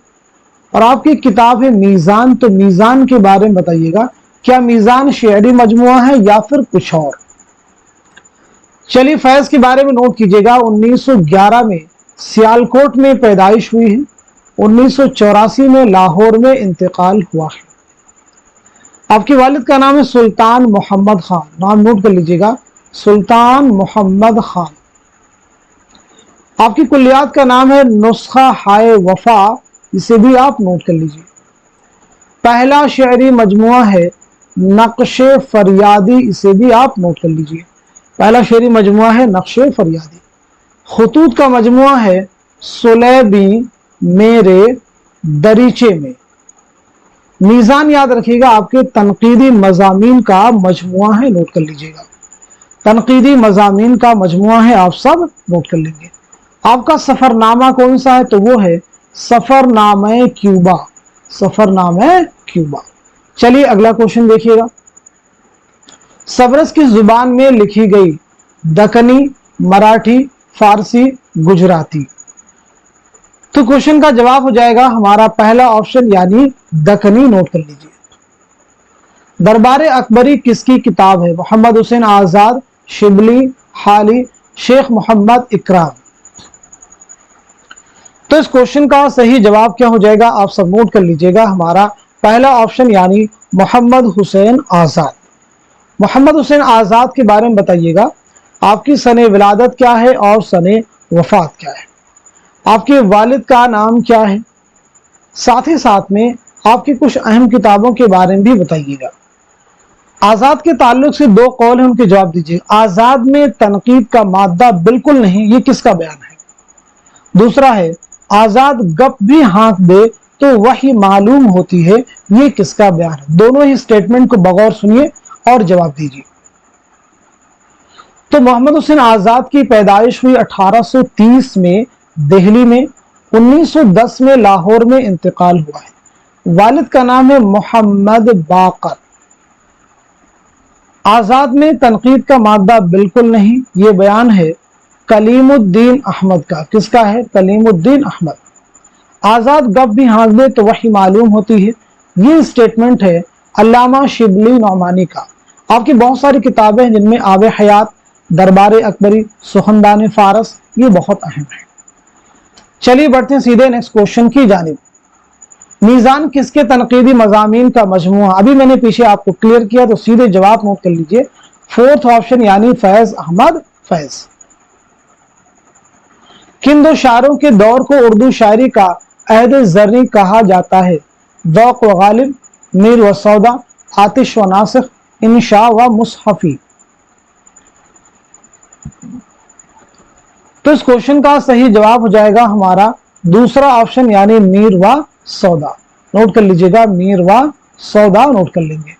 और आपकी किताब है मीज़ान, तो मीज़ान के बारे में बताइएगा, क्या मीज़ान शेरी मजमुआ है या फिर कुछ और? चलिए फैज के बारे में नोट कीजिएगा। 1911 में सियालकोट में पैदाइश हुई है। 1984 में लाहौर में इंतकाल हुआ है। आपके वालिद का नाम है सुल्तान मोहम्मद खान, नाम नोट कर लीजिएगा, सुल्तान मोहम्मद खान। आपकी कुल्लियात का नाम है नुस्खा हाय वफा, इसे भी आप नोट कर लीजिए। पहला शेरी मजमुआ है नक्शे फरियादी, इसे भी आप नोट कर लीजिए। पहला शेरी मजमुआ है नक्शे फरियादी। खुतूत का मजमुआ है सुलेबी मेरे दरीचे में। मीज़ान याद रखिएगा आपके तनकीदी मज़ामीन का मजमुआ है, नोट कर लीजिएगा। तनकीदी मज़ामीन का मजमुआ है, आप सब नोट कर लेंगे। आपका सफरनामा कौन सा है? तो वो है सफरनामा क्यूबा, सफरनामा क्यूबा। चलिए अगला क्वेश्चन देखिएगा। सबरस किस जुबान में लिखी गई? दक्कनी, मराठी, फारसी, गुजराती? तो क्वेश्चन का जवाब हो जाएगा हमारा पहला ऑप्शन यानी दक्कनी, नोट कर लीजिए। दरबार अकबरी किसकी किताब है? मोहम्मद हुसैन आजाद, शिबली, हाली, शेख मोहम्मद इकराम? तो इस क्वेश्चन का सही जवाब क्या हो जाएगा? आप सब नोट कर लीजिएगा, हमारा पहला ऑप्शन यानी मोहम्मद हुसैन आजाद। मोहम्मद हुसैन आजाद के बारे में बताइएगा। आपकी सने विलादत क्या है और सने वफात क्या है, आपके वालिद का नाम क्या है, साथ ही साथ में आपकी कुछ अहम किताबों के बारे में भी बताइएगा। आज़ाद के ताल्लुक से दो कौल हैं, उनके जवाब दीजिए। आज़ाद में तनकीद का मादा बिल्कुल नहीं, ये किसका बयान है? दूसरा है आज़ाद गप भी हाँक दे तो वही मालूम होती है, ये किसका बयान है? दोनों ही स्टेटमेंट को बगौर सुनिए और जवाब दीजिए। तो मोहम्मद हुसैन आज़ाद की पैदाइश हुई 1830 में दिल्ली में, 1910 में लाहौर में इंतकाल हुआ है। वालिद का नाम है मोहम्मद बाकर। आज़ाद में तनकीद का मादा बिल्कुल नहीं, ये बयान है कलीमुद्दीन अहमद का। किसका है? कलीमुद्दीन अहमद। आज़ाद गप भी हाँक दे तो वही मालूम होती है, ये स्टेटमेंट है अल्लामा शिबली नौमानी का। आपकी बहुत सारी किताबें हैं जिनमें आब हयात, दरबार अकबरी, सुखनदान फारस, ये बहुत अहम है। चलिए बढ़ते हैं सीधे नेक्स्ट क्वेश्चन की जानिब। मीज़ान किसके तनकीदी मज़ामीन का मजमूआ? अभी मैंने पीछे आपको क्लियर किया, तो सीधे जवाब नोट कर लीजिए। फोर्थ ऑप्शन यानी फैज अहमद फैज। किन दो शायरों के दौर को उर्दू शायरी का अहद ज़र्री कहा जाता है? ज़ौक़ व गालिब, मीर व सौदा, आतिश व नासिख, इंशा व मुसहफी। तो इस क्वेश्चन का सही जवाब हो जाएगा हमारा दूसरा ऑप्शन यानी मीर व सौदा। नोट कर लीजिएगा, मीर व सौदा नोट कर लेंगे।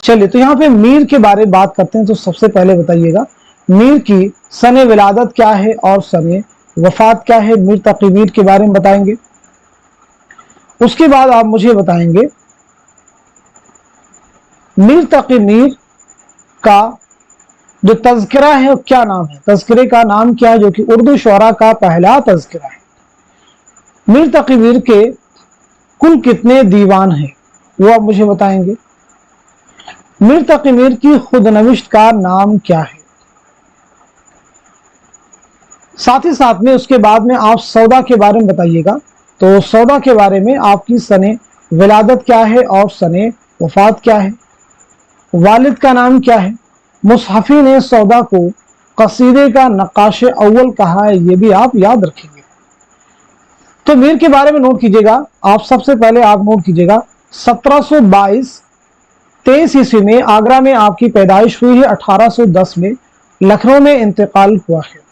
चलिए तो यहाँ पे मीर के बारे में बात करते हैं। तो सबसे पहले बताइएगा मीर की सने विलादत क्या है और सने वफात क्या है। मीर तकी मीर के बारे में बताएंगे। उसके बाद आप मुझे बताएंगे मीर तकी मीर का जो तज़किरा है वो क्या नाम है? तज़किरे का नाम क्या है, जो कि उर्दू शोरा का पहला तज़किरा है। मीर तकी मीर के कुल कितने दीवान हैं, वो आप मुझे बताएंगे। मीर तकी मीर की खुदनविश्त का नाम क्या है। साथ ही साथ में उसके बाद में आप सौदा के बारे में बताइएगा। तो सौदा के बारे में आपकी सने विलादत क्या है और सने वफात क्या है, वालिद का नाम क्या है। मुसहफी ने सौदा को कसीदे का नक्काश अव्वल कहा है, ये भी आप याद रखेंगे। तो मीर के बारे में नोट कीजिएगा। आप सबसे पहले आप नोट कीजिएगा 1722-23 ईस्वी में आगरा में आपकी पैदाइश हुई है। 1810 में लखनऊ में इंतकाल हुआ है।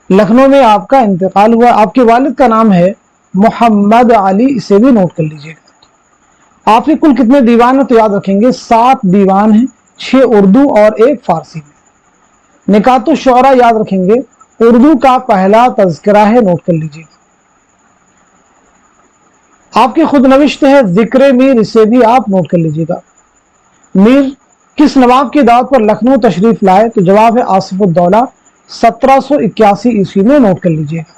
लखनऊ में आपका इंतकाल हुआ। आपके वालिद का नाम है मोहम्मद अली, इसे भी नोट कर लीजिएगा। आपके कुल कितने दीवान हैं तो याद रखेंगे 7 दीवान हैं, 6 उर्दू और 1 फारसी में। निकातुश शोरा याद रखेंगे, उर्दू का पहला तज़किरा है, नोट कर लीजिएगा। आपकी खुद नविश्त है जिक्र मीर, इसे भी आप नोट कर लीजिएगा। मीर किस नवाब की दावत पर लखनऊ तशरीफ लाए? तो जवाब है आसिफुद्दौला, 1781 ईस्वी में, नोट कर लीजिएगा।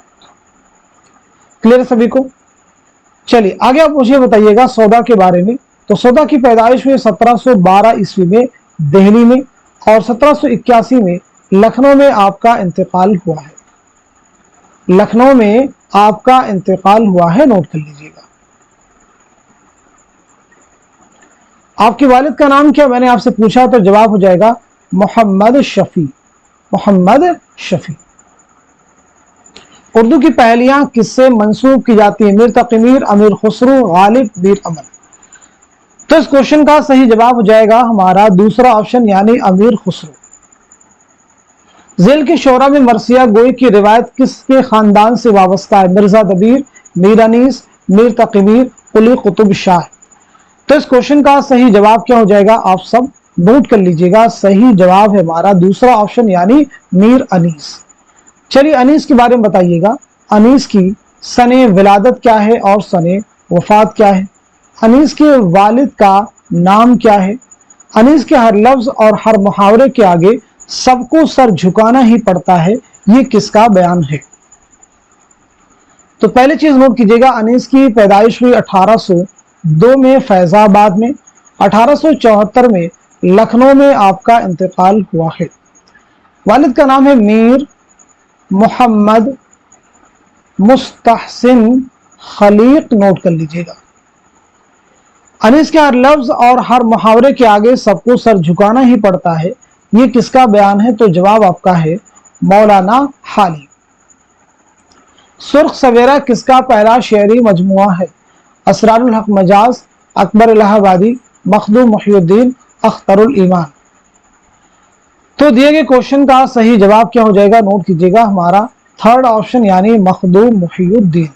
क्लियर सभी को? चलिए आगे आप मुझे बताइएगा सौदा के बारे में। तो सौदा की पैदाइश हुई 1712 ईस्वी में दिल्ली में और 1781 में लखनऊ में आपका इंतकाल हुआ है। लखनऊ में आपका इंतकाल हुआ है, नोट कर लीजिएगा। आपके वालिद का नाम क्या मैंने आपसे पूछा, तो जवाब हो जाएगा मोहम्मद शफी। मोहम्मद शफी। उर्दू की पहलियां किससे मंसूब की जाती है? मीर तकी मीर, अमीर खुसरो, गालिब, मीर अमन। तो इस क्वेश्चन का सही जवाब हो जाएगा हमारा दूसरा ऑप्शन यानी अमीर खुसरो। झेल के शोरा में मरसिया गोई की रिवायत किसके खानदान से वाबस्ता है? मिर्जा दबीर, मीर अनीस, मीर तकी मीर, कुली कुतुब शाह। तो इस क्वेश्चन का सही जवाब क्या हो जाएगा, आप सब नोट कर लीजिएगा। सही जवाब है हमारा दूसरा ऑप्शन यानी मीर अनीस। चलिए अनीस के बारे में बताइएगा। अनीस की सने विलादत क्या है और सने वफात क्या है? अनीस के वालिद का नाम क्या है? अनीस के हर लफ्ज और हर मुहावरे के आगे सबको सर झुकाना ही पड़ता है, ये किसका बयान है? तो पहली चीज नोट कीजिएगा, अनीस की पैदाइश हुई 1802 में फैजाबाद में, 1874 में लखनऊ में आपका इंतकाल हुआ है। वालिद का नाम है मीर मोहम्मद मुस्तहसिन खलीक, नोट कर लीजिएगा। अनीस के हर लफ्ज और हर मुहावरे के आगे सबको सर झुकाना ही पड़ता है, ये किसका बयान है? तो जवाब आपका है मौलाना हाली। सुर्ख सवेरा किसका पहला शेरी मजमुआ है? असरारुल हक मजाज, अकबर इलाहाबादी, मखदूम मुहियुद्दीन, अख्तरुल ईमान। तो दिए गए क्वेश्चन का सही जवाब क्या हो जाएगा? नोट कीजिएगा, हमारा थर्ड ऑप्शन यानी मखदूम मुहियुद्दीन।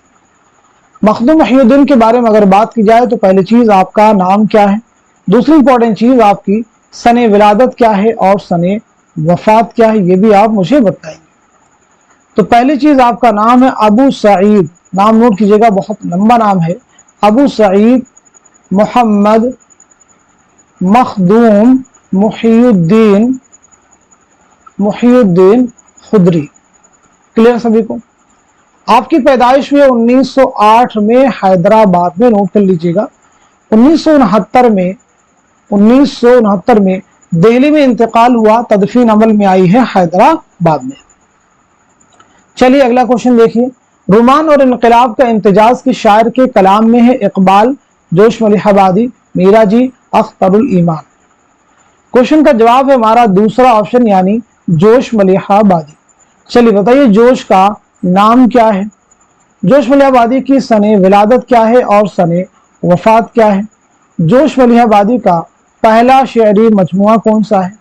मखदूम मुहियुद्दीन के बारे में अगर बात की जाए तो पहली चीज आपका नाम क्या है, दूसरी इंपॉर्टेंट चीज आपकी सने विलादत क्या है और सने वफात क्या है, ये भी आप मुझे बताएंगे। तो पहली चीज आपका नाम है अबू सईद, नाम नोट कीजिएगा, बहुत लंबा नाम है, अबू सईद मोहम्मद मखदूम मुहियुद्दीन खुदरी। क्लियर सभी को? आपकी पैदाइश हुई 1908 में हैदराबाद में, नोट कर लीजिएगा। 1969 में दिल्ली में इंतकाल हुआ, तदफीन अमल में आई है हैदराबाद में। चलिए अगला क्वेश्चन देखिए। रुमान और इनकलाब का इम्तिजाज की शायर के कलाम में है इकबाल, जोश मलिहाबादी, मीरा जी, अख्तरुल ईमान। क्वेश्चन का जवाब है हमारा दूसरा ऑप्शन यानी जोश मलिहाबादी। चलिए बताइए जोश का नाम क्या है, जोश मलिहाबादी की सने विलादत क्या है और सने वफात क्या है, जोश मलिहाबादी का पहला शेरी मजमुआ कौन सा है,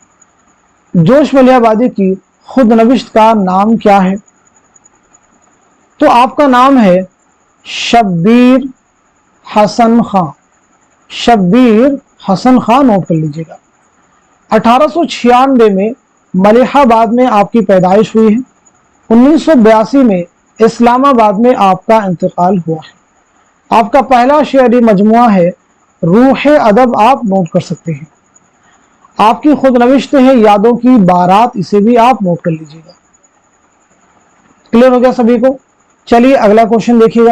जोश मलिहाबादी की खुद नविश्त का नाम क्या है? तो आपका नाम है शब्बीर हसन खान। शब्बीर हसन खान, नोट कर लीजिएगा। 1896 में मलिहाबाद में आपकी पैदाइश हुई है। 1982 में इस्लामाबाद में आपका इंतकाल हुआ है। आपका पहला शेरी मजमुआ है रूह अदब, आप नोट कर सकते हैं। आपकी खुद नविश्त है यादों की बारात, इसे भी आप नोट कर लीजिएगा। क्लियर हो गया सभी को? चलिए अगला क्वेश्चन देखिएगा।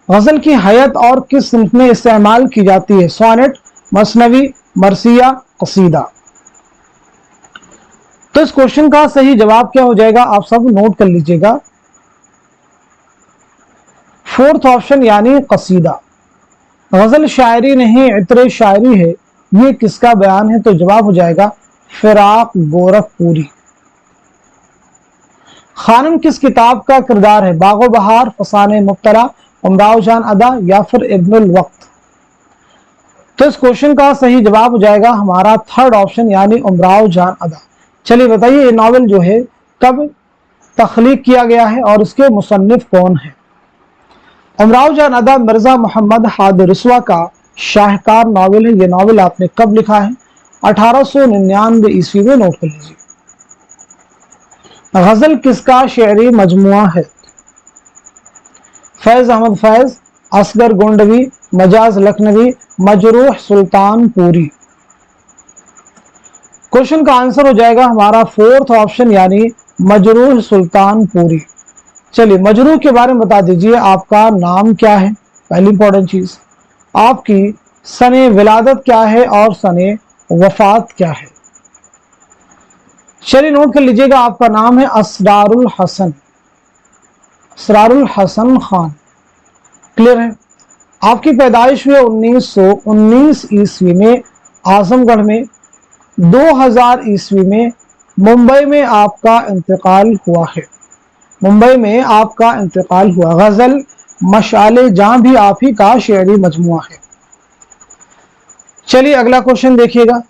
गजल की हैत और किस सिंफ में इस्तेमाल की जाती है? सोनेट, मसनवी, मरसिया, कसीदा। तो इस क्वेश्चन का सही जवाब क्या हो जाएगा? आप सब नोट कर लीजिएगा, फोर्थ ऑप्शन यानी कसीदा। गजल शायरी नहीं इतरे शायरी है, ये किसका बयान है? तो जवाब हो जाएगा फिराक गोरखपुरी। खानम किस किताब का किरदार है? बागो बहार, फसाने मुब्तला, उमराव जान अदा या फिर इब्नुल वक्त। तो इस क्वेश्चन का सही जवाब हो जाएगा हमारा थर्ड ऑप्शन यानी उमराव जान अदा। चलिए बताइए ये नॉवेल जो है कब तख्लीक किया गया है और इसके मुसन्निफ कौन है? उमराव जान अदा मिर्जा मोहम्मद हादी रिसवा का शाहकार नॉवेल है। ये नॉवेल आपने कब लिखा है? 1899 ईस्वी में, नोट कर लीजिए। गजल किसका शेरी मजमुआ है? फैज अहमद फैज, असगर गोंडवी, मजाज लखनवी, मजरूह सुल्तानपुरी। क्वेश्चन का आंसर हो जाएगा हमारा फोर्थ ऑप्शन यानी मजरूह सुल्तानपुरी। चलिए मजरूह के बारे में बता दीजिए, आपका नाम क्या है? पहली इंपॉर्टेंट चीज, आपकी सने विलादत क्या है और सने वफात क्या है? चलिए नोट कर लीजिएगा, आपका नाम है असरारुल हसन खान। क्लियर है? आपकी पैदाइश हुई 1919 ईस्वी में आजमगढ़ में। 2000 ईस्वी में मुंबई में आपका इंतकाल हुआ है। मुंबई में आपका इंतकाल हुआ। गजल मशाले जहां भी आप ही का शेरी मजमुआ है। चलिए अगला क्वेश्चन देखिएगा।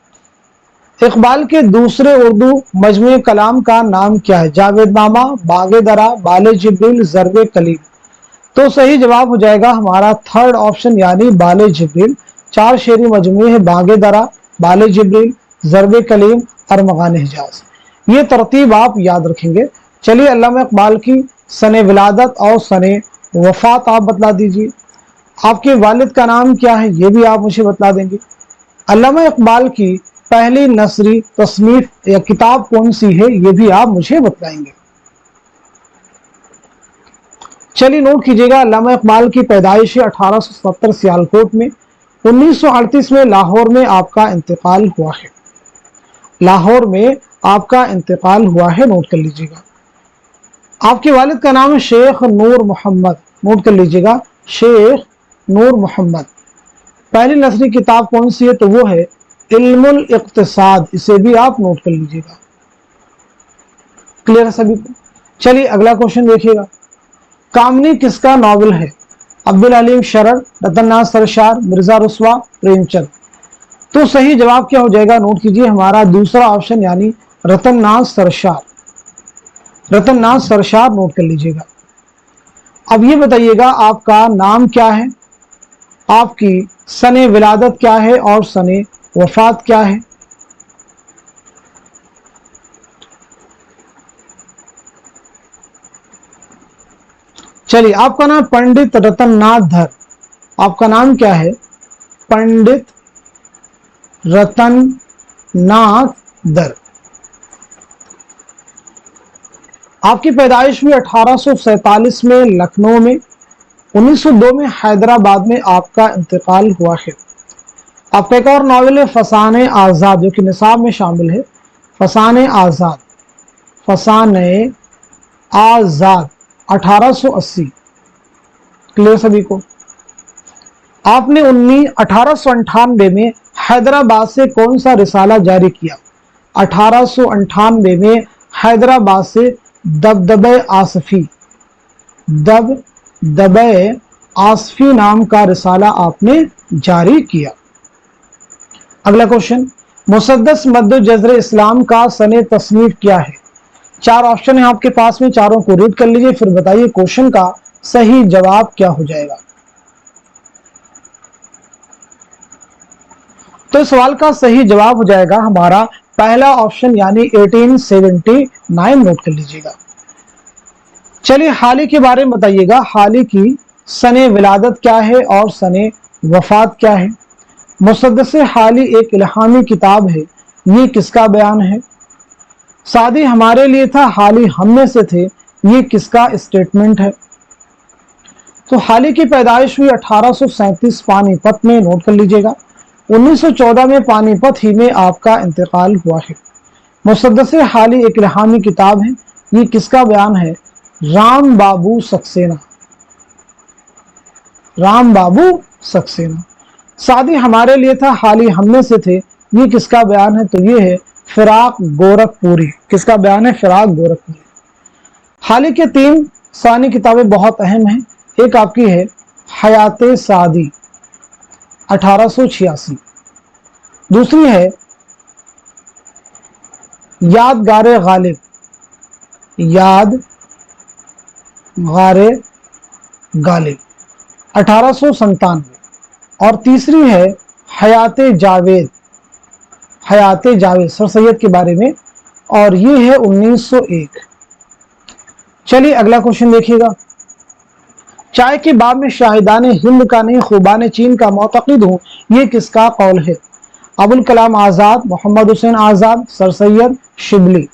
इकबाल के दूसरे उर्दू मजमूए कलाम का नाम क्या है? जावेद नामा, बागे दरा, बाले जिब्रील, जरबे कलीम। तो सही जवाब हो जाएगा हमारा थर्ड ऑप्शन यानी बाले जिब्रील। 4 शेरी मजमूए है, बागे दरा, बाले जिब्रील, जरबे कलीम और मगान हिजाज। ये तरतीब आप याद रखेंगे। चलिए अल्लामा इकबाल की सने विलादत और सने वफात आप बतला दीजिए। आपके वालिद का नाम क्या है ये भी आप मुझे बतला देंगे। अल्लामा इकबाल की पहली नसरी तसनीफ या किताब कौन सी है ये भी आप मुझे बताएंगे। चलिए नोट कीजिएगा, अल्लामा इकबाल की पैदाइश 1870 सियालकोट में। 1938 में लाहौर में आपका इंतकाल हुआ है। लाहौर में आपका इंतकाल हुआ है, नोट कर लीजिएगा। आपके वालिद का नाम है शेख नूर मोहम्मद, नोट कर लीजिएगा, शेख नूर मोहम्मद। पहली नसरी किताब कौन सी है? तो वो है इल्मुल इक्तिसाद, इसे भी आप नोट कर लीजिएगा। क्लियर है सभी को? चलिए अगला क्वेश्चन देखिएगा। कामनी किसका नॉवल है? अब्दुल हलीम शरर, रतन नाथ सरशार, मिर्जा रुस्वा, प्रेमचंद। तो सही जवाब क्या हो जाएगा? नोट कीजिए हमारा दूसरा ऑप्शन यानी रतन नाथ सरशार। रतन नाथ सरशार नोट कर लीजिएगा। अब ये बताइएगा आपका नाम क्या है, आपकी सने विलादत क्या है और सने वफात क्या है? चलिए आपका नाम पंडित रतन नाथ धर। आपका नाम क्या है? पंडित रतन नाथ धर। आपकी पैदाइश हुई 1847 में लखनऊ में, 1902 में हैदराबाद में आपका इंतकाल हुआ है। आपका एक और नॉवेल है फसाने आजाद, जो कि निसाब में शामिल है। फसाने आजाद, फसाने आजाद 1880। क्लियर सभी को? आपने 1898 में हैदराबाद से कौन सा रिसाला जारी किया? 1898 में हैदराबाद से दबदबे आसफी, दबदबे आसफी नाम का रिसाला आपने जारी किया। अगला क्वेश्चन, मुसद्दस मद्दु जज़र इस्लाम का सने तस्नीफ क्या है? चार ऑप्शन है आपके पास में, चारों को रीड कर लीजिए, फिर बताइए क्वेश्चन का सही जवाब क्या हो जाएगा। तो इस सवाल का सही जवाब हो जाएगा हमारा पहला ऑप्शन यानी 1879 नोट कर लीजिएगा। चलिए हाली के बारे में बताइएगा, हाली की सने विलादत क्या है और सने वफात क्या है? मुसद्दस हाली एक इल्हामी किताब है, ये किसका बयान है? सादी हमारे लिए था, हाली हम में से थे, ये किसका स्टेटमेंट है? तो हाली की पैदाइश हुई 1837 पानीपत में, नोट कर लीजिएगा। 1914 में पानीपत ही में आपका इंतकाल हुआ है। मुसद्दस हाली एक इल्हामी किताब है, ये किसका बयान है? राम बाबू सक्सेना, राम बाबू सक्सेना। सादी हमारे लिए था, हाली हम में से थे, ये किसका बयान है? तो ये है फिराक गोरखपुरी। किसका बयान है? फिराक गोरखपुरी। हाली के 3 सानी किताबें बहुत अहम हैं। एक आपकी है हयाते सादी 1886, दूसरी है यादगारे गालिब, यादगारे गालिब 1897, और तीसरी है हयाते जावेद, हयाते जावेद सर सैयद के बारे में, और ये है 1901। चलिए अगला क्वेश्चन देखिएगा। चाय के बाब में शाहिदान हिंद का नहीं खूबान चीन का मोतक़िद हूँ, ये किसका कौल है? अबुल कलाम आज़ाद, मोहम्मद हुसैन आज़ाद, सर सैयद शिबली।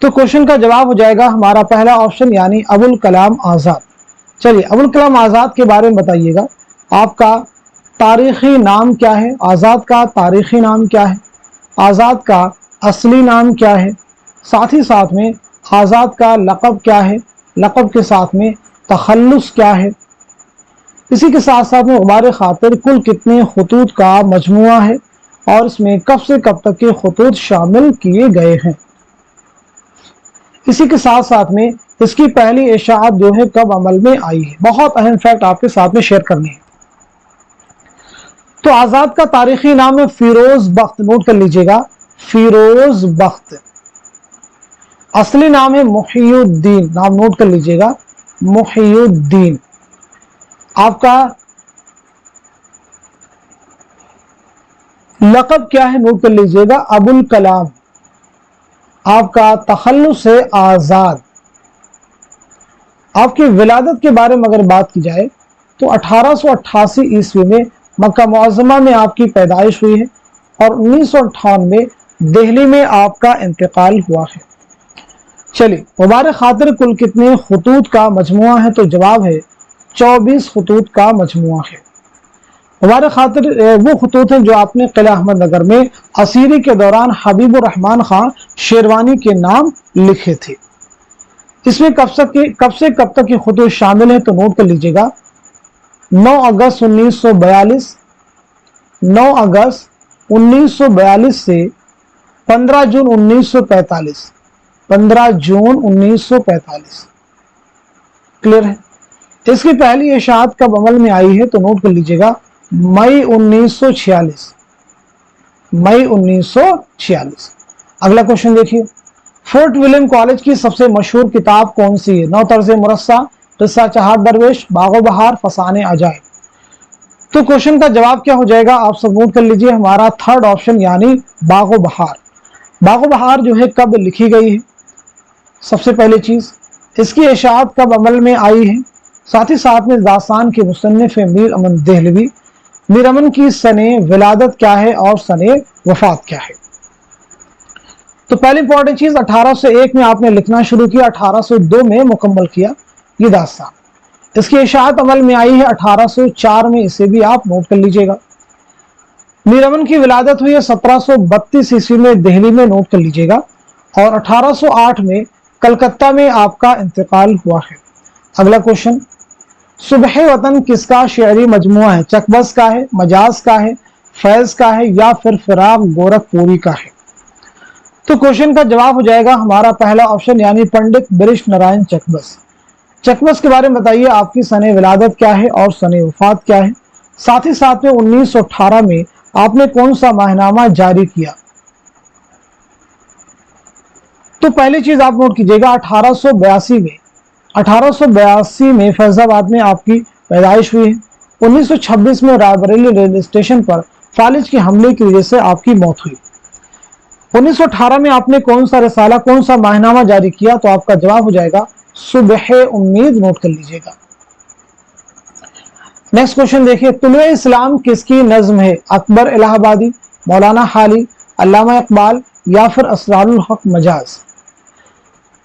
तो क्वेश्चन का जवाब हो जाएगा हमारा पहला ऑप्शन यानी अबुल कलाम आज़ाद। चलिए अबुल कलाम आज़ाद के बारे में बताइएगा, आपका तारीखी नाम क्या है? आज़ाद का तारीखी नाम क्या है? आज़ाद का असली नाम क्या है? साथ ही साथ में आज़ाद का लक़ब क्या है? लक़ब के साथ में तखल्लुस क्या है? इसी के साथ साथ में गुबार खातिर कुल कितने खतूत का मजमुआ है और इसमें कब से कब तक के खतूत शामिल किए गए हैं? इसी के साथ साथ में इसकी पहली इशाअत जो है कब अमल में आई है? बहुत अहम फैक्ट आपके साथ में शेयर करनी है। तो आज़ाद का तारीखी नाम है फिरोज बख्त, नोट कर लीजिएगा, फिरोज बख्त। असली नाम है मुहियुद्दीन, नाम नोट कर लीजिएगा, मुहियुद्दीन। आपका लक़ब क्या है? नोट कर लीजिएगा, अबुल कलाम। आपका तखल्लुस है आज़ाद। आपकी विलादत के बारे में अगर बात की जाए तो 1888 ईस्वी में मक्का मुअज़्ज़मा में आपकी पैदाइश हुई है और 1958 में दिल्ली में आपका इंतकाल हुआ है। चलिए मुबारक खातिर कुल कितने खतूत का मजमुआ है? तो जवाब है 24 खतूत का मजमुआ है। मुबारक खातिर वो खतूत हैं जो आपने किला अहमद नगर में असीरी के दौरान हबीबुर रहमान खान शेरवानी के नाम लिखे थे। इसमें कब से कब तक के खतूत शामिल हैं? तो नोट कर लीजिएगा, 9 अगस्त 1942, 9 अगस्त 1942 से 15 जून 1945, 15 जून 1945। क्लियर है? इसकी पहली इशाअत कब अमल में आई है तो नोट कर लीजिएगा, मई 1946, मई 1946। अगला क्वेश्चन देखिए, फोर्ट विलियम कॉलेज की सबसे मशहूर किताब कौन सी है? नौ तर्ज मुरस्सा, किस्सा चहार दरवेश, बागो बहार, फसाने अजायब। तो क्वेश्चन का जवाब क्या हो जाएगा, आप सब नोट कर लीजिए, हमारा थर्ड ऑप्शन यानी बागो बहार। बागो बहार जो है कब लिखी गई है? सबसे पहली चीज, इसकी इशाअत कब अमल में आई है? साथ ही साथ में दास्तान के मुसन्निफ मीर अमन देहलवी। मीर अमन की सने विलादत क्या है और सने वफात क्या है? तो पहली इंपॉर्टेंट चीज, 1801 में आपने लिखना शुरू किया, 1802 में मुकम्मल किया ये दास्तान। इसकी इशाअत अमल में आई है 1804 में, इसे भी आप नोट कर लीजिएगा। मीर अमन की विलादत हुई है 1732 ईस्वी में दिल्ली में, नोट कर लीजिएगा, और 1808 में कलकत्ता में आपका इंतकाल हुआ है। अगला क्वेश्चन, सुबह वतन किसका शेरी मजमुआ है? चकबस का है, मजाज का है, फैज का है, या फिर फिराक गोरखपुरी का है? तो क्वेश्चन का जवाब हो जाएगा हमारा पहला ऑप्शन यानी पंडित बिरिश नारायण चकबस। चकबस के बारे में बताइए, आपकी सने विलादत क्या है और सने वफात क्या है? साथ ही साथ में 1918 में आपने कौन सा माहनामा जारी किया? तो पहली चीज आप नोट कीजिएगा, 1882 में फैजाबाद में आपकी पैदाइश हुई है। 1926 में रायबरेली रेलवे स्टेशन पर फालिज के हमले की वजह से आपकी मौत हुई। 1918 में आपने कौन सा रिसाला, कौन सा माहनामा जारी किया? तो आपका जवाब हो जाएगा सुबह उम्मीद, नोट कर लीजिएगा। नेक्स्ट क्वेश्चन देखिए, तुलुए इस्लाम किसकी नज्म है? अकबर इलाहाबादी, मौलाना हाली, अल्लामा इकबाल, या फिर असरारुल हक मजाज?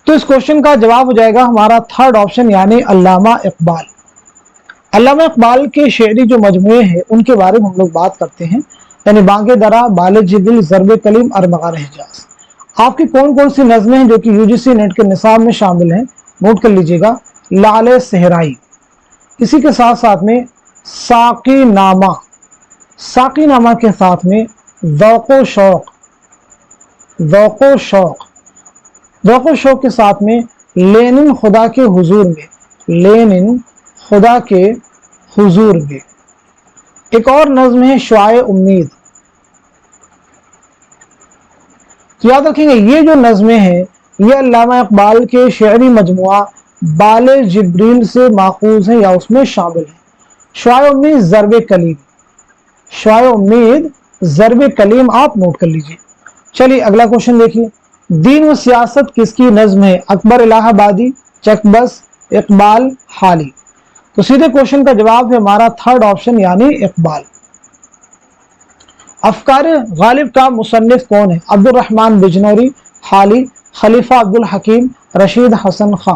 तो इस क्वेश्चन का जवाब हो जाएगा हमारा थर्ड ऑप्शन यानी अल्लामा इकबाल। अल्लामा इकबाल के शेरी जो मजमूए हैं उनके बारे में हम लोग बात करते हैं, यानी बांगे दरा, बाले जिबिल, ज़रबे कलीम, अरमगान हिजाज। आपकी कौन कौन सी नज़में हैं जो कि यूजीसी नेट के निसाब में शामिल हैं? नोट कर लीजिएगा, लाले सहराई, इसी के साथ साथ में साकी नामा, साकी नामा के साथ में ज़ौक़ो शौक़, ज़ौक़ो शौक़, ज़ौक़ो शौक़ के साथ में लेनिन खुदा के हुजूर में, लेनिन खुदा के हुजूर में। एक और नज्म है शुआए उम्मीद। तो याद रखेंगे ये जो नज़में हैं ये अल्लामा इकबाल के शेरी मजमुआ बाले जिब्रील से माखूज हैं या उसमें शामिल है। शुआए उम्मीद ज़रबे कलीम, शुआए उम्मीद ज़रबे कलीम आप नोट कर लीजिए। चलिए अगला क्वेश्चन देखिए, दीन व सियासत किसकी नज्म है? अकबर इलाहाबादी, चकबस, इकबाल, हाली? तो सीधे क्वेश्चन का जवाब है हमारा थर्ड ऑप्शन यानी इकबाल। अफकार गालिब का मुसन्निफ कौन है? अब्दुल रहमान बिजनौरी, हाली, खलीफा अब्दुल हकीम, रशीद हसन खां?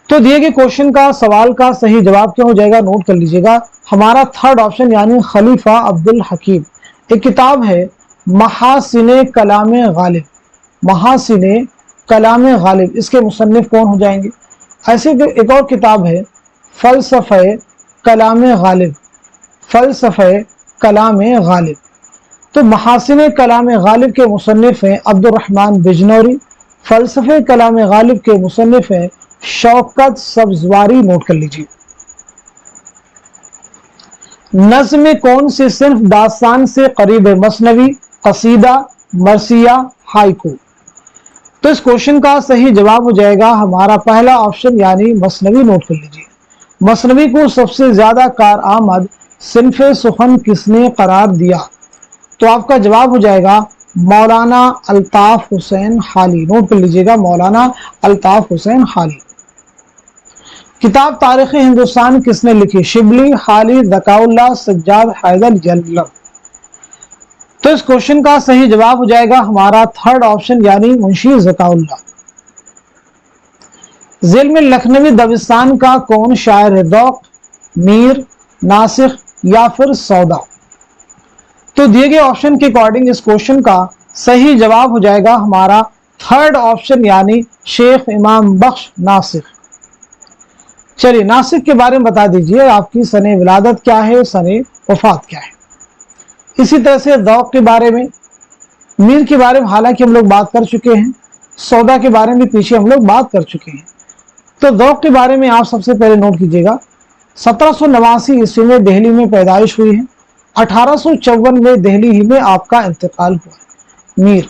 तो दिए गए क्वेश्चन का सवाल का सही जवाब क्या हो जाएगा? नोट कर लीजिएगा, हमारा थर्ड ऑप्शन यानी खलीफा अब्दुल हकीम। एक किताब है महासिने कलाम गालिब, महासिने कलाम गालिब, इसके मुसन्निफ कौन हो जाएंगे? ऐसे एक और किताब है फलसफे कलाम गालिब, फलसफे कलाम गालिब। तो महासिने कलाम गालिब के मुसन्निफ हैं अब्दुल रहमान बिजनौरी, फलसफे कलाम गालिब के मुसन्निफ हैं शौकत सब्जवारी। नोट कर लीजिए। नज़्म में कौन सी सिर्फ दास्तान से करीब है? मसनवी, कसीदा, मरसिया, हाइकू? तो इस क्वेश्चन का सही जवाब हो जाएगा हमारा पहला ऑप्शन यानी मसनवी। नोट कर लीजिए। मसनवी को सबसे ज्यादा कारआमद सिन्फे सुखन किसने करार दिया? तो आपका जवाब हो जाएगा मौलाना अल्ताफ हुसैन हाली। नोट कर लीजिएगा, मौलाना अल्ताफ हुसैन हाली। किताब तारीख हिंदुस्तान किसने लिखी? शिबली, हाली, ज़काउल्लाह, सज्जाद, हैदर, जल्लम? तो इस क्वेश्चन का सही जवाब हो जाएगा हमारा थर्ड ऑप्शन यानी मुंशी ज़काउल्लाह। ज़ेल में लखनवी दबिस्तान का कौन शायर है? ज़ौक़, मीर, नासिख, या फिर सौदा? तो दिए गए ऑप्शन के अकॉर्डिंग इस क्वेश्चन का सही जवाब हो जाएगा हमारा थर्ड ऑप्शन यानी शेख इमाम बख्श नासिख। चलिए नासिख के बारे में बता दीजिए, आपकी सने विलादत क्या है, सने वफात क्या है? इसी तरह से ذوق के बारे में, मीर के बारे में हालांकि हम लोग बात कर चुके हैं, सौदा के बारे में पीछे हम लोग बात कर चुके हैं। तो ذوق के बारे में आप सबसे पहले नोट कीजिएगा, 1789 ईस्वी में दिल्ली में पैदाइश हुई है, 1854 में दिल्ली ही में आपका इंतकाल हुआ है। मीर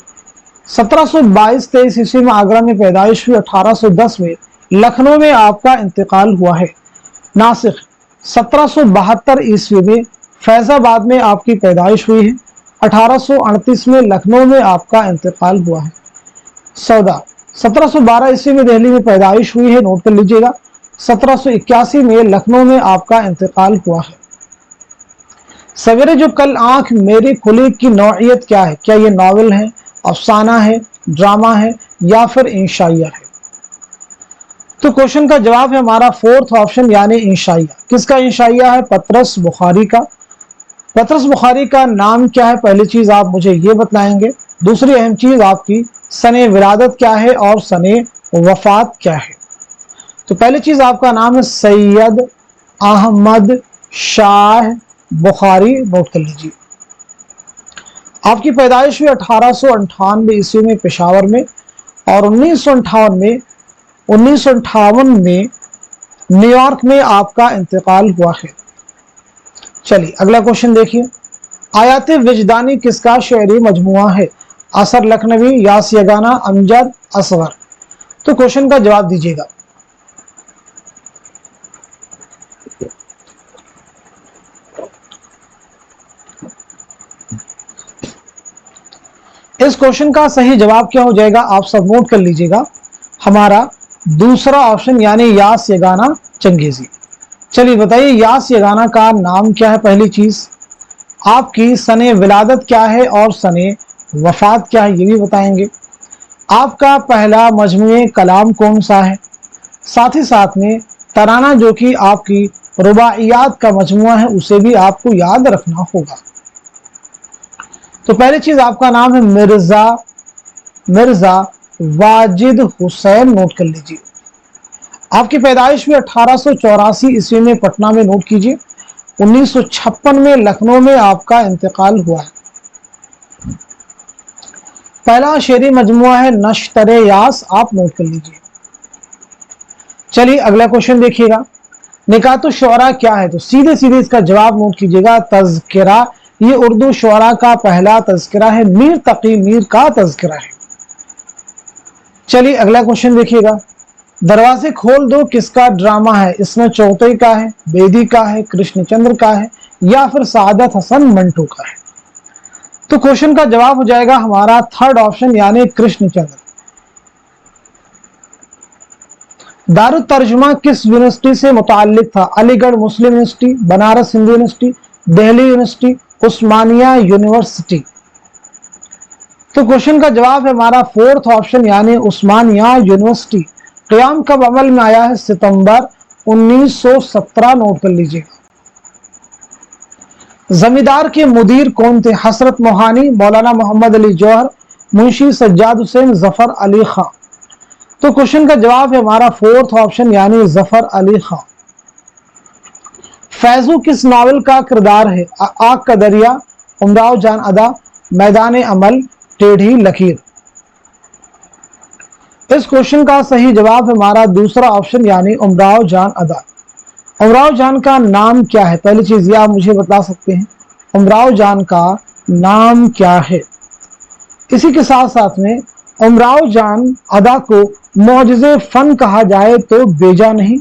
1722-23 ईस्वी में आगरा में पैदाइश हुई, 1810 में लखनऊ में आपका इंतकाल हुआ है। नासिक 1772 ईस्वी में फैजाबाद में आपकी पैदाइश हुई है, 1838 में लखनऊ में आपका इंतकाल हुआ है। सौदा 1712 ईस्वी में दिल्ली में पैदाइश हुई है, नोट कर लीजिएगा। 1781 में लखनऊ में आपका इंतकाल हुआ है। सवेरे जो कल आंख मेरी खुली की नौइयत क्या है? क्या ये नॉवेल है, अफसाना है, ड्रामा है या फिर इंशाइया है? तो क्वेश्चन का जवाब है हमारा फोर्थ ऑप्शन यानी इंशाइया। किसका इंशाइया है? पतरस बुखारी का। पतरस बुखारी का नाम क्या है? पहली चीज आप मुझे ये बतलाएंगे। दूसरी अहम चीज आपकी सने विलादत क्या है और सने वफात क्या है? तो पहली चीज आपका नाम है सैयद अहमद शाह बुखारी, नोट कर लीजिए। आपकी पैदाइश हुई 1898 ईस्वी में पेशावर में और 1958 में न्यूयॉर्क में आपका इंतकाल हुआ है। चलिए अगला क्वेश्चन देखिए। आयात विजदानी किसका शेरी मजमुआ है? असर लखनवी, यास यगाना, अमजद, असगर। तो क्वेश्चन का जवाब दीजिएगा। इस क्वेश्चन का सही जवाब क्या हो जाएगा? आप सब नोट कर लीजिएगा, हमारा दूसरा ऑप्शन यानी यास यगाना चंगेजी। चलिए बताइए यास यगाना का नाम क्या है? पहली चीज आपकी सने विलादत क्या है और सने वफात क्या है ये भी बताएंगे। आपका पहला मजमुए कलाम कौन सा है? साथ ही साथ में तराना जो कि आपकी रुबाइयात का मजमुआ है उसे भी आपको याद रखना होगा। तो पहली चीज आपका नाम है मिर्जा वाजिद हुसैन, नोट कर लीजिए। आपकी पैदाइश भी 1884 ईस्वी में पटना में, नोट कीजिए। 1956 में लखनऊ में आपका इंतकाल हुआ है। पहला शेरी मजमुआ है नश्तरे यास, आप नोट कर लीजिए। चलिए अगला क्वेश्चन देखिएगा। निकातो शुअरा क्या है? तो सीधे सीधे इसका जवाब नोट कीजिएगा, तज़किरा। ये उर्दू शुअरा का पहला तज़किरा है, मीर तकी मीर का तज़किरा है। चलिए अगला क्वेश्चन देखिएगा। दरवाजे खोल दो किसका ड्रामा है? इसमें चौथे का है, बेदी का है, कृष्णचंद्र का है या फिर सादत हसन मंटू का है? तो क्वेश्चन का जवाब हो जाएगा हमारा थर्ड ऑप्शन यानी कृष्णचंद्र। दारुल तर्जुमा किस यूनिवर्सिटी से मुताल्लिक था? Aligarh Muslim university, Banaras Hindu university, Delhi university, Osmania university. तो क्वेश्चन का जवाब है हमारा फोर्थ ऑप्शन यानी उस्मानिया यूनिवर्सिटी। क़याम कब अमल में आया है? सितंबर 1917, नोट कर लीजिएगा। जमींदार के मुदीर कौन थे? हसरत मोहानी, मौलाना मोहम्मद अली जौहर, मुंशी सज्जाद हुसैन, जफर अली खां। तो क्वेश्चन का जवाब है हमारा फोर्थ ऑप्शन यानी जफर अली खां। फैजू किस नावल का किरदार है? आग का दरिया, उमराव जान अदा, मैदान अमल, टेढ़ी लकीर। इस क्वेश्चन का सही जवाब है हमारा दूसरा ऑप्शन यानी उमराव जान अदा। उमराव जान का नाम क्या है? पहली चीज ये आप मुझे बता सकते हैं, उमराव जान का नाम क्या है? इसी के साथ साथ में उमराव जान अदा को मौजज़े फन कहा जाए तो बेजा नहीं।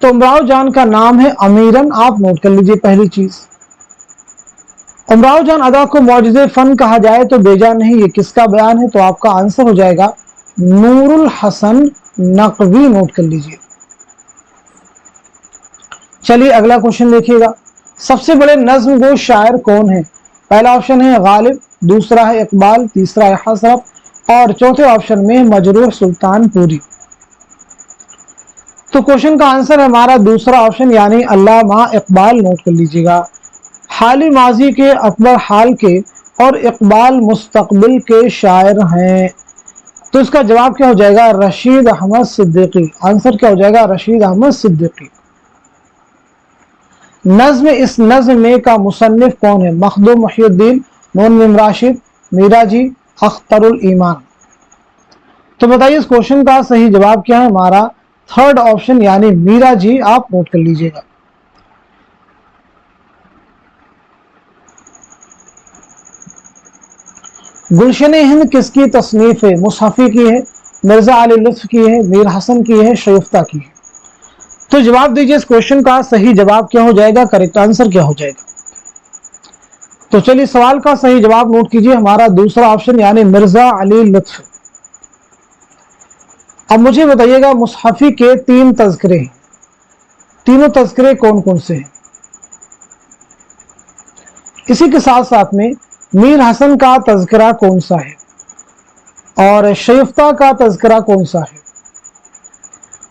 तो उमराव जान का नाम है अमीरन, आप नोट कर लीजिए। पहली चीज उमराव जान अदा को मौजज़े फन कहा जाए तो बेजा नहीं, ये किसका बयान है? तो आपका आंसर हो जाएगा नूरुल हसन नकवी, नोट कर लीजिए। चलिए अगला क्वेश्चन देखिएगा। सबसे बड़े नज्म गो शायर कौन है? पहला ऑप्शन है गालिब, दूसरा है इकबाल, तीसरा है हसरत और चौथे ऑप्शन में मजरूह सुल्तानपुरी। तो क्वेश्चन का आंसर है हमारा दूसरा ऑप्शन यानी अल्लामा इकबाल, नोट कर लीजिएगा। हाली माजी के अकबर हाल के और इकबाल मुस्तकबिल के शायर हैं। तो इसका जवाब क्या हो जाएगा? रशीद अहमद सिद्दीकी। आंसर क्या हो जाएगा? रशीद अहमद सिद्दीकी। नज्म, इस नज्म में का मुसन्निफ कौन है? मखदूम मुहिउद्दीन, नून मीम राशिद, मीरा जी, अख्तरुल ईमान। तो बताइए इस क्वेश्चन का सही जवाब क्या है? हमारा थर्ड ऑप्शन यानी मीरा जी, आप नोट कर लीजिएगा। गुलशन हिंद किसकी तसनीफ है? मुसहफी की है, मिर्जा अली लुत्फ की है, मीर हसन की है, शगुफ्ता की है। तो जवाब दीजिए इस क्वेश्चन का सही जवाब क्या हो जाएगा? करेक्ट आंसर क्या हो जाएगा? तो चलिए सवाल का सही जवाब नोट कीजिए, हमारा दूसरा ऑप्शन यानी मिर्जा अली लुत्फ। अब मुझे बताइएगा मुसहफी के 3 तज़किरे हैं, तीनों तज़किरे कौन कौन से हैं? इसी के साथ साथ में मीर हसन का तज़किरा कौन सा है और शगुफ्ता का तज़किरा कौन सा है?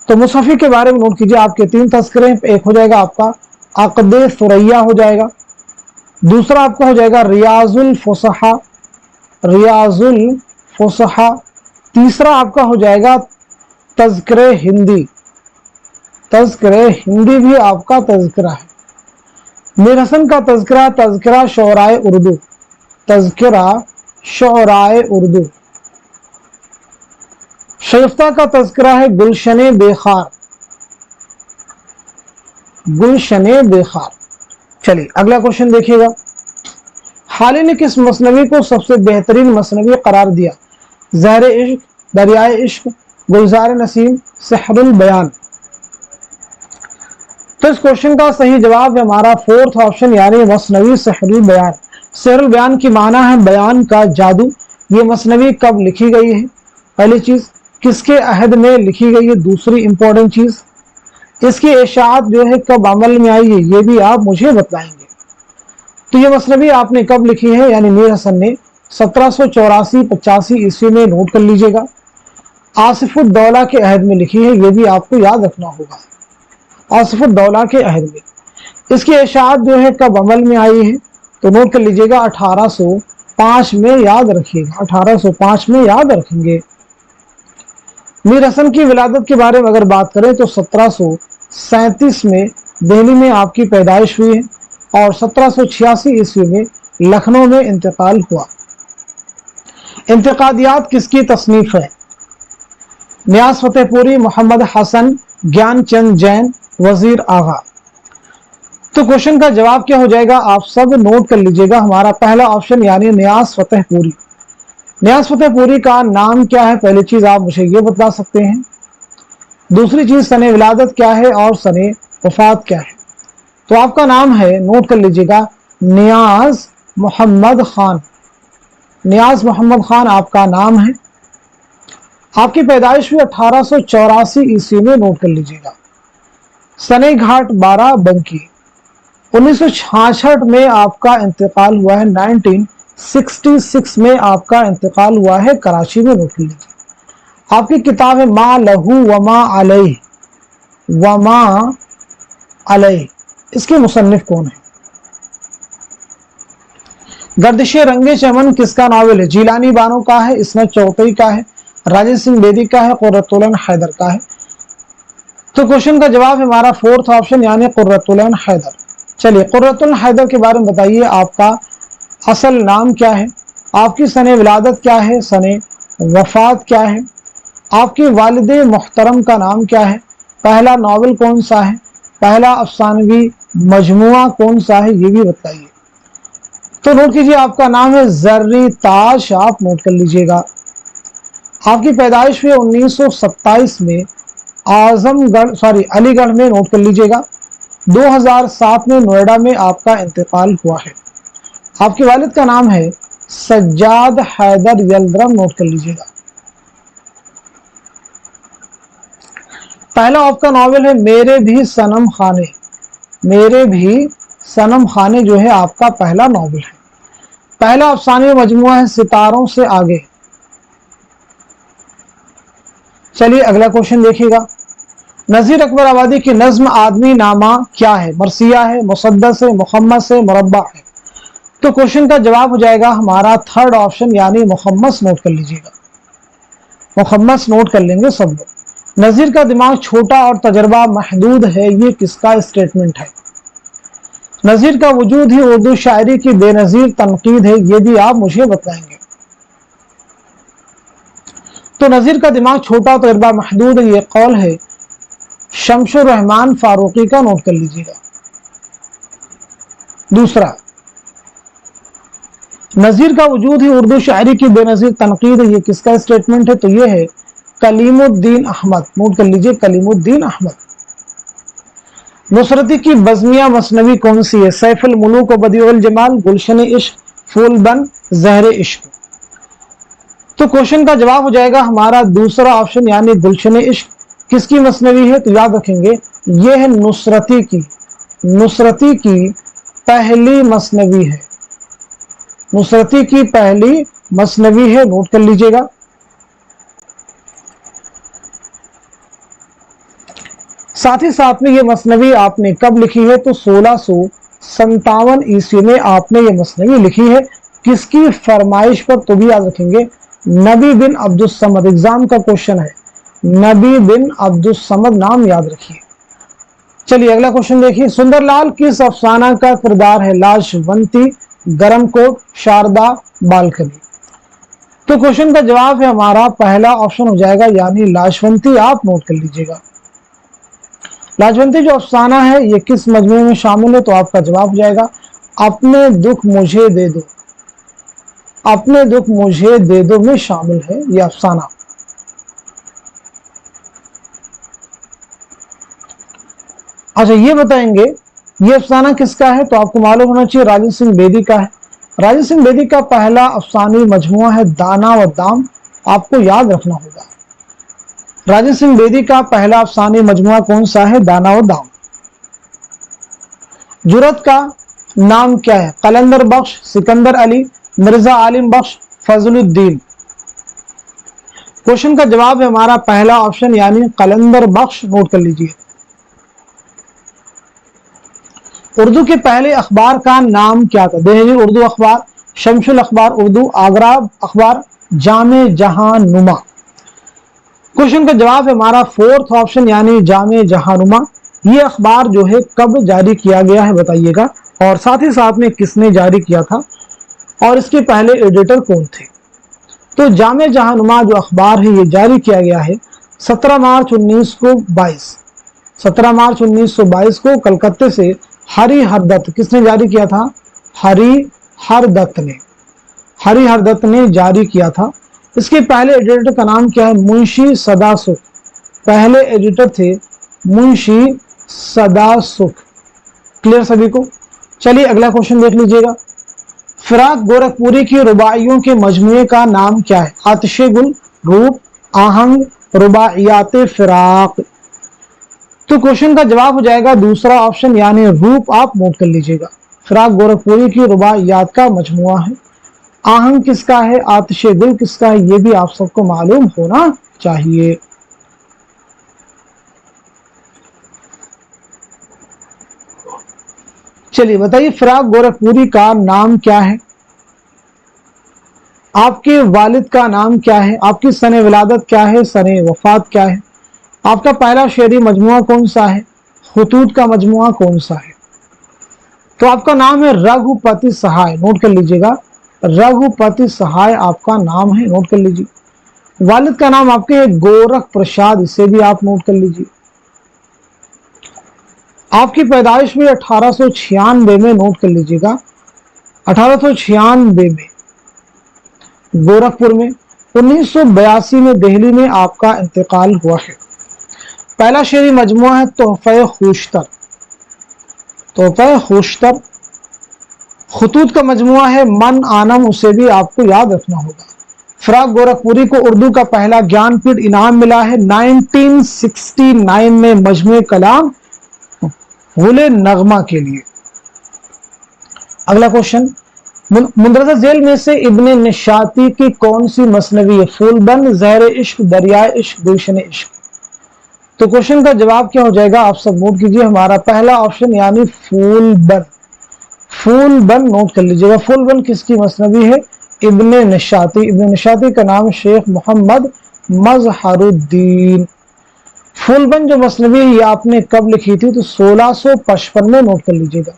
तो मुसहफी के बारे में नोट कीजिए, आपके 3 तज़किरे, एक हो जाएगा आपका अक़द सुरैया हो जाएगा, दूसरा आपका हो जाएगा रियाजुल फुसहा, रियाजुल फुसहा, तीसरा आपका हो जाएगा तज़किरे हिंदी, तज़किरे हिंदी भी आपका तज़किरा है। मीर हसन का तज़किरा तज़किरा शुअराए उर्दू, तज़किरा शुअराए उर्दू। शगुफ्ता का तज़किरा है गुलशने बेखार, गुलशने बेखार। चलिए अगला क्वेश्चन देखिएगा, हाली ने किस मसनवी को सबसे बेहतरीन मसनवी करार दिया? ज़हर इश्क, दरियाए इश्क, गुलजार नसीम, सहरुल बयान। तो इस क्वेश्चन का सही जवाब है हमारा फोर्थ ऑप्शन यानी मसनवी सहरुल बयान। सहरुल बयान की माना है बयान का जादू। ये मसनवी कब लिखी गई है? पहली चीज, किसके अहद में लिखी गई है? दूसरी इंपॉर्टेंट चीज, इसकी इशाअत जो है कब अमल में आई है, ये भी आप मुझे बताएंगे। तो ये मसनवी आपने कब लिखी है? यानी मीर हसन ने 1784-85 ईस्वी में, नोट कर लीजिएगा। आसिफुद्दौला के अहद में लिखी है, ये भी आपको याद रखना होगा, आसिफुद्दौला के अहद में। इसकी इशाअत जो है कब अमल में आई है? तो नोट कर लीजिएगा 1805 में, याद रखिएगा 1805 में याद रखेंगे। मीर हसन की विलादत के बारे में अगर बात करें तो 1737 में दिल्ली में आपकी पैदाइश हुई है और 1786 ईस्वी में लखनऊ में इंतकाल हुआ। इंतकादियात किसकी तसनीफ है? नियाज फतेहपुरी, मोहम्मद हसन, ज्ञानचंद जैन, वजीर आगा। तो क्वेश्चन का जवाब क्या हो जाएगा? आप सब नोट कर लीजिएगा, हमारा पहला ऑप्शन यानी नियाज फतेहपुरी। नियाज फतेहपुरी का नाम क्या है? पहली चीज आप मुझे ये बता सकते हैं। दूसरी चीज सने विलादत क्या है और सने वफात क्या है? तो आपका नाम है, नोट कर लीजिएगा, नियाज मोहम्मद खान। नियाज मोहम्मद खान आपका नाम है। आपकी पैदाइश हुई 1884 ईस्वी में, नोट कर लीजिएगा। सने घाट 12 बंकी। 1966 में आपका इंतकाल हुआ है, 1966 में आपका इंतकाल हुआ है कराची में, नोट कर लीजिए। आपकी किताब है मा लहू वमा अलैह, वमा अलैह। इसके मुसन्निफ कौन है? गर्दिशे रंगे चमन किसका नावल है? जीलानी बानो का है, इसमत चौधरी का है, राजेंद्र सिंह बेदी का है, कुर्रतुल हैदर का है। तो क्वेश्चन का जवाब है हमारा फोर्थ ऑप्शन यानी कुर्रतुल हैदर। चलिए कुर्रतुल हैदर के बारे में बताइए, आपका असल नाम क्या है? आपकी सने विलादत क्या है? सने वफात क्या है? आपके वालिद मुहतरम का नाम क्या है? पहला नावल कौन सा है? पहला अफसानवी मजमुआ कौन सा है? ये भी बताइए। तो नोट कीजिए, आपका नाम है जर्री ताश, आप नोट कर लीजिएगा। आपकी पैदाइश हुई 1927 में अलीगढ़ में, नोट कर लीजिएगा। 2007 में नोएडा में आपका इंतकाल हुआ है। आपके वालिद का नाम है सज्जाद हैदर यलदरम, नोट कर लीजिएगा। पहला आपका नॉवेल है मेरे भी सनम खाने, मेरे भी सनम खाने जो है आपका पहला नॉवेल है। पहला अफसाने मजमुआ है सितारों से आगे। चलिए अगला क्वेश्चन देखिएगा, नजीर अकबर आबादी की नज्म आदमी नामा क्या है? मरसिया है, मुसद्दस है, मुखम्मस है, मुरब्बा है। तो क्वेश्चन का जवाब हो जाएगा हमारा थर्ड ऑप्शन यानी मुखम्मस, नोट कर लीजिएगा। मुखम्मस नोट कर लेंगे सब लोग। नजीर का दिमाग छोटा और तजर्बा महदूद है, ये किसका स्टेटमेंट है? नज़ीर का वजूद ही उर्दू शायरी की बेनज़ीर तनकीद है, ये भी आप मुझे बताएंगे। तो नज़ीर का दिमाग छोटा तो तजर्बा महदूद है, ये कौल है शमशुर रहमान फारूकी का, नोट कर लीजिएगा। दूसरा, नज़ीर का वजूद ही उर्दू शायरी की बेनज़ीर तनकीद है, ये किसका स्टेटमेंट है? तो ये है कलीमुद्दीन अहमद, नोट कर लीजिए, कलीमुद्दीन अहमद। नुसरती की बज़मिया मसनवी कौन सी है? सैफुल मुलूक व बदीउल जमाल, गुलशन इश्क, फूलबन, ज़हरे इश्क। तो क्वेश्चन का जवाब हो जाएगा हमारा दूसरा ऑप्शन, यानी गुलशन इश्क। किसकी मसनवी है? तो याद रखेंगे ये है नुसरती की, नुसरती की पहली मसनवी है, नुसरती की पहली मसनवी है, नोट कर लीजिएगा। साथ ही साथ में ये मसनवी आपने कब लिखी है? तो 1657 ईस्वी में आपने ये मसनवी लिखी है। किसकी फरमाइश पर? तो भी याद रखेंगे नबी बिन अब्दुल समद, एग्जाम का क्वेश्चन है, नबी बिन अब्दुल समद नाम याद रखिए। चलिए अगला क्वेश्चन देखिए, सुंदरलाल किस अफसाना का किरदार है? लाजवंती, गरमकोट, शारदा, बालकनी। तो क्वेश्चन का जवाब है हमारा पहला ऑप्शन हो जाएगा, यानी लाजवंती, आप नोट कर लीजिएगा। लाजवंती जो अफसाना है ये किस मजमूए में शामिल है? तो आपका जवाब हो जाएगा अपने दुख मुझे दे दो, अपने दुख मुझे दे दो में शामिल है ये अफसाना। अच्छा ये बताएंगे ये अफसाना किसका है? तो आपको मालूम होना चाहिए राजेंद्र सिंह बेदी का है। राजेंद्र सिंह बेदी का पहला अफसानी मजमुआ है दाना व दाम, आपको याद रखना होगा। राजेंद्र सिंह बेदी का पहला अफसानी मजमुआ कौन सा है? दाना व दाम। जुरत का नाम क्या है? कलंदर बख्श, सिकंदर अली, मिर्जा आलिम बख्श, फजलुद्दीन। क्वेश्चन का जवाब है हमारा पहला ऑप्शन, यानी कलंदर बख्श, नोट कर लीजिए। उर्दू के पहले अखबार का नाम क्या था? देहली उर्दू अखबार, शमशुल अखबार उर्दू, आगरा अखबार, जामे जहां नुमा। क्वेश्चन का जवाब है हमारा फोर्थ ऑप्शन, यानी जामे जहां नुमा। ये अखबार जो है कब जारी किया गया है बताइएगा, और साथ ही साथ में किसने जारी किया था और इसके पहले एडिटर कौन थे? तो जामे जहानुमा जो अखबार है ये जारी किया गया है 17 मार्च 1922, 17 मार्च 1922 को कलकत्ते से हरि हरदत्त, किसने जारी किया था? हरि हरदत्त ने, हरि हरदत्त ने जारी किया था। इसके पहले एडिटर का नाम क्या है? मुंशी सदासुख, पहले एडिटर थे मुंशी सदासुख। क्लियर सभी को? चलिए अगला क्वेश्चन देख लीजिएगा, फिराक गोरखपुरी की रुबाइयों के मजमुए का नाम क्या है? आतिशे गुल, रूप, आहंग, रुबाइयात फिराक। तो क्वेश्चन का जवाब हो जाएगा दूसरा ऑप्शन, यानी रूप, आप नोट कर लीजिएगा। फिराक गोरखपुरी की रुबाइयात का मजमुआ है। आहंग किसका है? आतिशे गुल किसका है? ये भी आप सबको मालूम होना चाहिए। चलिए बताइए फिराक गोरखपुरी का नाम क्या है? आपके वालिद का नाम क्या है? आपकी सने विलादत क्या है? सने वफात क्या है? आपका पहला शेरी मजमुआ कौन सा है? खुतूत का मजमुआ कौन सा है? तो आपका नाम है रघुपति सहाय, नोट कर लीजिएगा, रघुपति सहाय आपका नाम है, नोट कर लीजिए। वालिद का नाम आपके है गोरख प्रसाद, इसे भी आप नोट कर लीजिए। आपकी पैदाइश भी 1896 में, नोट कर लीजिएगा, 1896 में गोरखपुर में। 1982 में दिल्ली में आपका इंतकाल हुआ है। पहला शेरी मजमुआ है तोहफे खुशतर, तोहफे खुशतर। खुतूत का मजमुआ है मन आनम, उसे भी आपको याद रखना होगा। फिराक गोरखपुरी को उर्दू का पहला ज्ञानपीठ इनाम मिला है 1969 में मजमुए कलाम गुले नगमा के लिए। अगला क्वेश्चन, मुंदरजा झेल में से इब्ने निशाती की कौन सी मसनवी है? फूलबन, ज़हरे इश्क, दरियाए इश्क, गुलशन इश्क। तो क्वेश्चन का जवाब क्या हो जाएगा? आप सब नोट कीजिए, हमारा पहला ऑप्शन, यानी फूलबन, फूलबन नोट कर लीजिएगा। फूलबन किसकी मसनवी है? इब्ने निशाती। इब्ने निशाती का नाम शेख मोहम्मद मजहरुद्दीन। फूलबन जो मसनवी है ये आपने कब लिखी थी? तो 1655 में, नोट कर लीजिएगा।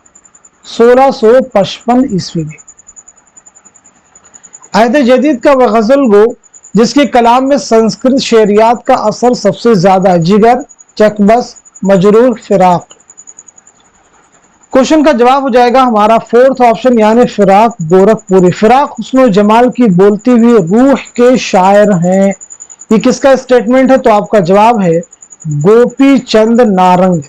1655 ईस्वी में। अहद जदीद का वह गजल गो जिसके कलाम में संस्कृत शेरियात का असर सबसे ज्यादा, जिगर, चकबस, मजरूह, फिराक। क्वेश्चन का जवाब हो जाएगा हमारा फोर्थ ऑप्शन यानी फिराक गोरखपुरी। फिराक हुस्न जमाल की बोलती हुई रूह के शायर हैं। ये किसका स्टेटमेंट है? तो आपका जवाब है गोपी चंद नारंग।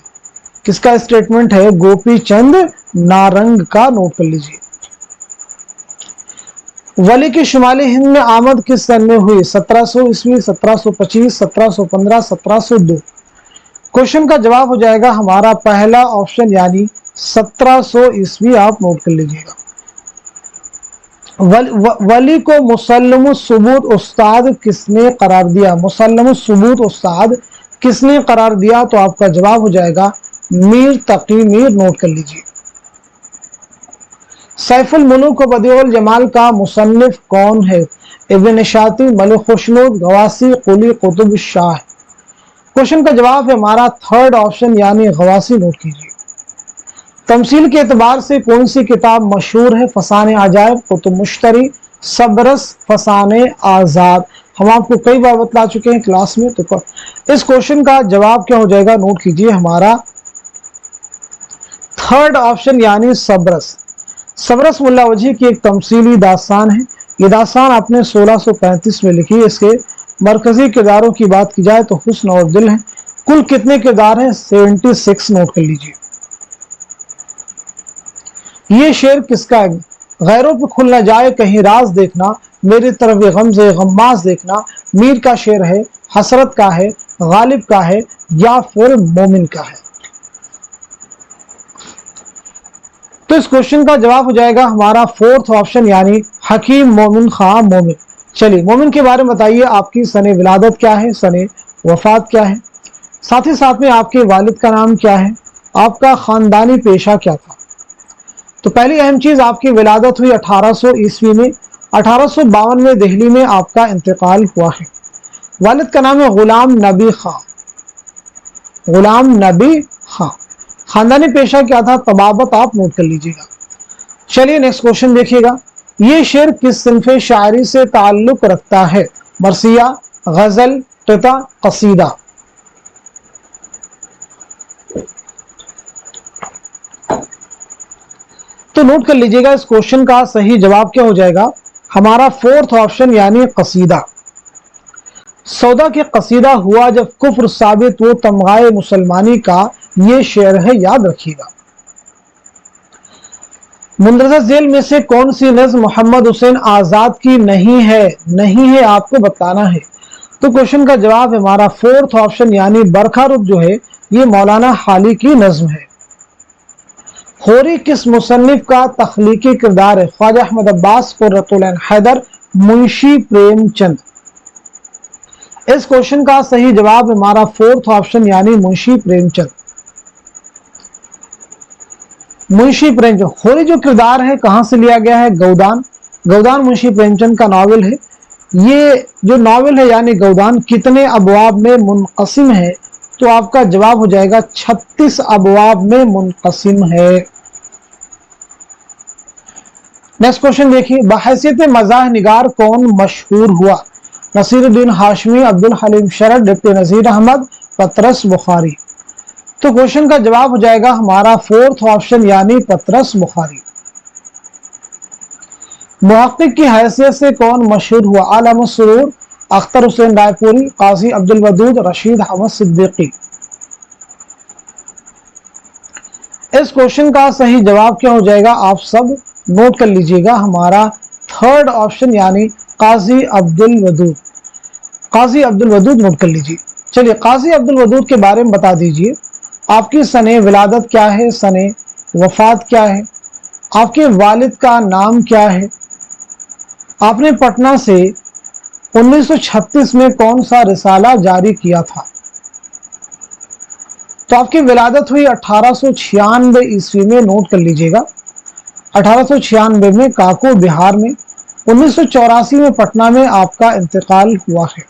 किसका स्टेटमेंट है? गोपी चंद नारंग का, नोट कर लीजिए। वली की शुमाली हिंद में आमद किस सन में हुई? 1700 ईस्वी, 1725, 1715, 1702। क्वेश्चन का जवाब हो जाएगा हमारा पहला ऑप्शन यानी 1700 ईस्वी, आप नोट कर लीजिएगा। वली को मुसल्लम सुबूत उस्ताद किसने करार दिया? मुसल्लम सुबूत उस्ताद किसने करार दिया? तो आपका जवाब हो जाएगा मीर तकी मीर, नोट कर लीजिए। सैफुल मुलूक व बदीउल जमाल का मुसन्निफ कौन है? इब्न निशाती, मलिक खुशनूद, गवासी, कुली, कुतुब शाह। क्वेश्चन का जवाब है हमारा थर्ड ऑप्शन यानी गवासी, नोट कीजिए। तमसील के एतबार से कौन सी किताब मशहूर है? फसाने अजायब, कुतुब मुश्तरी, सबरस, फसाने आजाद। हम आपको कई बार बतला चुके हैं क्लास में। तो इस क्वेश्चन का जवाब क्या हो जाएगा? नोट कीजिए हमारा थर्ड ऑप्शन यानी सबरस। सबरस मुल्ला वजी की एक तमसीली दास्तान है। ये दास्तान आपने 1635 में लिखी है। इसके मरकजी किरदारों की बात की जाए तो हुस्न और दिल है। कुल कितने किरदार हैं? 76, नोट कर लीजिए। ये शेर किसका है? गैरों पे खुल न जाए कहीं राज देखना, मेरी तरफ ये गमज़े गम्मास देखना। मीर का शेर है, हसरत का है, गालिब का है या फिर मोमिन का है? तो इस क्वेश्चन का जवाब हो जाएगा हमारा फोर्थ ऑप्शन यानी हकीम मोमिन खां मोमिन। चलिए मोमिन के बारे में बताइए, आपकी सने विलादत क्या है, सने वफात क्या है, साथ ही साथ में आपके वालिद का नाम क्या है, आपका खानदानी पेशा क्या था। तो पहली अहम चीज, आपकी विलादत हुई 1800 ईस्वी में। 1852 में दिल्ली में आपका इंतकाल हुआ है। वालिद का नाम है गुलाम नबी खां, गुलाम नबी खां। खानदानी पेशा क्या था? तबाबत, आप नोट कर लीजिएगा। चलिए नेक्स्ट क्वेश्चन देखिएगा। ये शेर किस सिनफे शायरी से ताल्लुक रखता है? मरसिया, गजल, क़िता, कसीदा। तो नोट कर लीजिएगा इस क्वेश्चन का सही जवाब क्या हो जाएगा? हमारा फोर्थ ऑप्शन यानी कसीदा। सौदा के कसीदा हुआ जब कुफ्र साबित वो तमगाए मुसलमानी का, ये शेर है, याद रखिएगा। मुंदरजा जेल में से कौन सी नज़्म मोहम्मद हुसैन आजाद की नहीं है? नहीं है, आपको बताना है। तो क्वेश्चन का जवाब है हमारा फोर्थ ऑप्शन यानी बरखा रुख जो है ये मौलाना हाली की नज़्म है। होरी किस मुसन्निफ का तख्लीकी किरदार है? ख्वाजा अहमद अब्बास, कुर्रतुल ऐन हैदर, मुंशी प्रेमचंद। इस क्वेश्चन का सही जवाब हमारा फोर्थ ऑप्शन यानी मुंशी प्रेमचंद। मुंशी प्रेमचंद। होरी जो किरदार है कहां से लिया गया है? गौदान। गौदान मुंशी प्रेमचंद का नावल है। ये जो नावल है यानी गौदान कितने अबवाब में मुनक़सिम है? तो आपका जवाब हो जाएगा 36 अबवाब में मुनक़सिम है। नेक्स्ट क्वेश्चन देखिए, बहैसियत मज़ाह निगार कौन मशहूर हुआ? नसीरुद्दीन हाशमी, अब्दुल हलीम शरद, डिप्टी नज़ीर अहमद, पतरस बुखारी। तो क्वेश्चन का जवाब हो जाएगा हमारा फोर्थ ऑप्शन यानी पतरस बुखारी। मुहक्किक की हैसियत से कौन मशहूर हुआ? आलम सुरूर, अख्तर हुसैन रायपुरी, काजी अब्दुल वदूद, रशीद अहमद सिद्दीकी। इस क्वेश्चन का सही जवाब क्या हो जाएगा? आप सब नोट कर लीजिएगा, हमारा थर्ड ऑप्शन यानी काजी अब्दुल वदूद। काजी अब्दुल वदूद नोट कर लीजिए। चलिए काजी अब्दुल वदूद के बारे में बता दीजिए, आपकी सने विलादत क्या है, सने वफात क्या है, आपके वालिद का नाम क्या है, आपने पटना से 1936 में कौन सा रिसाला जारी किया था। तो आपकी विलादत हुई 1896 ईस्वी में, नोट कर लीजिएगा। 1896 में काको बिहार में। 1984 में पटना में आपका इंतकाल हुआ है।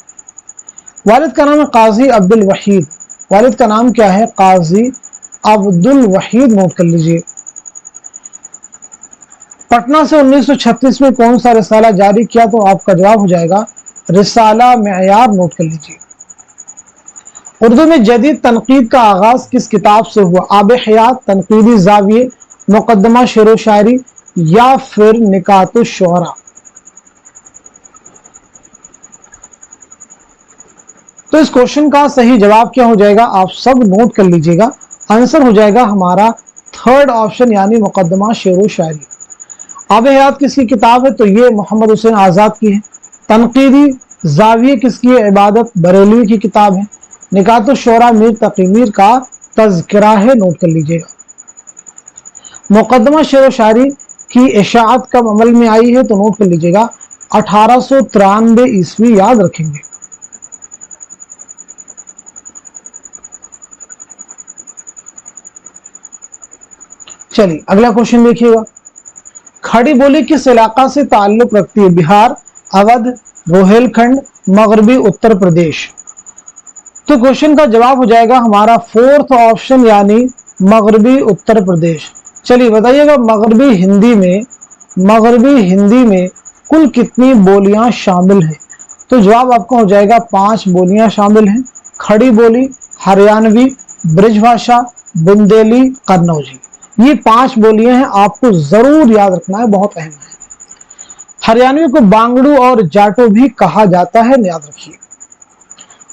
वालिद का नाम है काजी अब्दुल वहीद। वालिद का नाम क्या है? काजी अब्दुल वहीद, नोट कर लीजिए। पटना से 1936 में कौन सा रिसाला जारी किया? तो आपका जवाब हो जाएगा रिसाला मेयार, नोट कर लीजिए। उर्दू में जदीद तनकीद का आगाज किस किताब से हुआ? आब हयात, तनकीदी जाविये, मुकदमा शेर शायरी या फिर निकातुश शुअरा? तो इस क्वेश्चन का सही जवाब क्या हो जाएगा? आप सब नोट कर लीजिएगा। आंसर हो जाएगा हमारा थर्ड ऑप्शन, यानी मुकदमा शेर शायरी। आब हयात किसकी किताब है? तो ये मोहम्मद हुसैन आजाद की है। तनकीदी जाविये किसकी है? इबादत बरेलवी की किताब है। निकातुश शुअरा मीर तकी मीर का तज़किरा है, नोट कर लीजिएगा। मुकदमा शेर शायरी की इशाअत कब अमल में आई है? तो नोट कर लीजिएगा 1893 ईस्वी, याद रखेंगे। चलिए अगला क्वेश्चन देखिएगा। खड़ी बोली किस इलाका से ताल्लुक रखती है? बिहार, अवध, रोहेलखंड, मगरबी उत्तर प्रदेश? तो क्वेश्चन का जवाब हो जाएगा हमारा फोर्थ ऑप्शन, यानी मगरबी उत्तर प्रदेश। चलिए बताइएगा, मगरबी हिंदी में कुल कितनी बोलियां शामिल हैं? तो जवाब आपका हो जाएगा 5 बोलियां शामिल हैं। खड़ी बोली, हरियाणवी, ब्रिजभाषा, बुंदेली, कन्नौजी, ये 5 बोलियां हैं, आपको जरूर याद रखना है, बहुत अहम है। हरियाणवी को बांगड़ू और जाटो भी कहा जाता है, याद रखिए।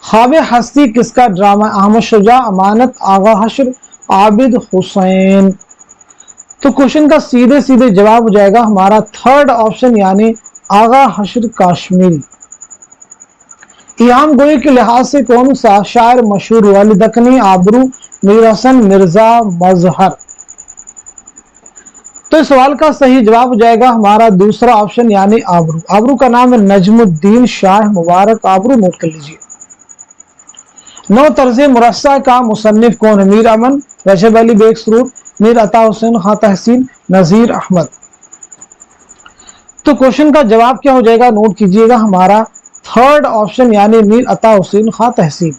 ख्वाब हस्ती किसका ड्रामा? अहमद शुजा, अमानत, आगा हश्र, आबिद हुसैन? तो क्वेश्चन का सीधे सीधे जवाब हो जाएगा हमारा थर्ड ऑप्शन, यानी आगा हश्र काश्मीरी। इयाम गोई के लिहाज से कौन सा शायर मशहूर हुआ? अली दक्कनी, आबरू, मीर हसन, मिर्जा मजहर? तो इस सवाल का सही जवाब हो जाएगा हमारा दूसरा ऑप्शन, यानी आबरू। आबरू का नाम है नजमुद्दीन शाह मुबारक आबरू, नोट कर लीजिए। नौ तर्ज मुरस्सा का मुसन्निफ कौन है? मीर अमन, रजब अली बेग सरूर, मीर अता हुसैन खां तहसीन, नजीर अहमद? तो क्वेश्चन का जवाब क्या हो जाएगा? नोट कीजिएगा हमारा थर्ड ऑप्शन, यानी मीर अता हुसैन खां तहसीन।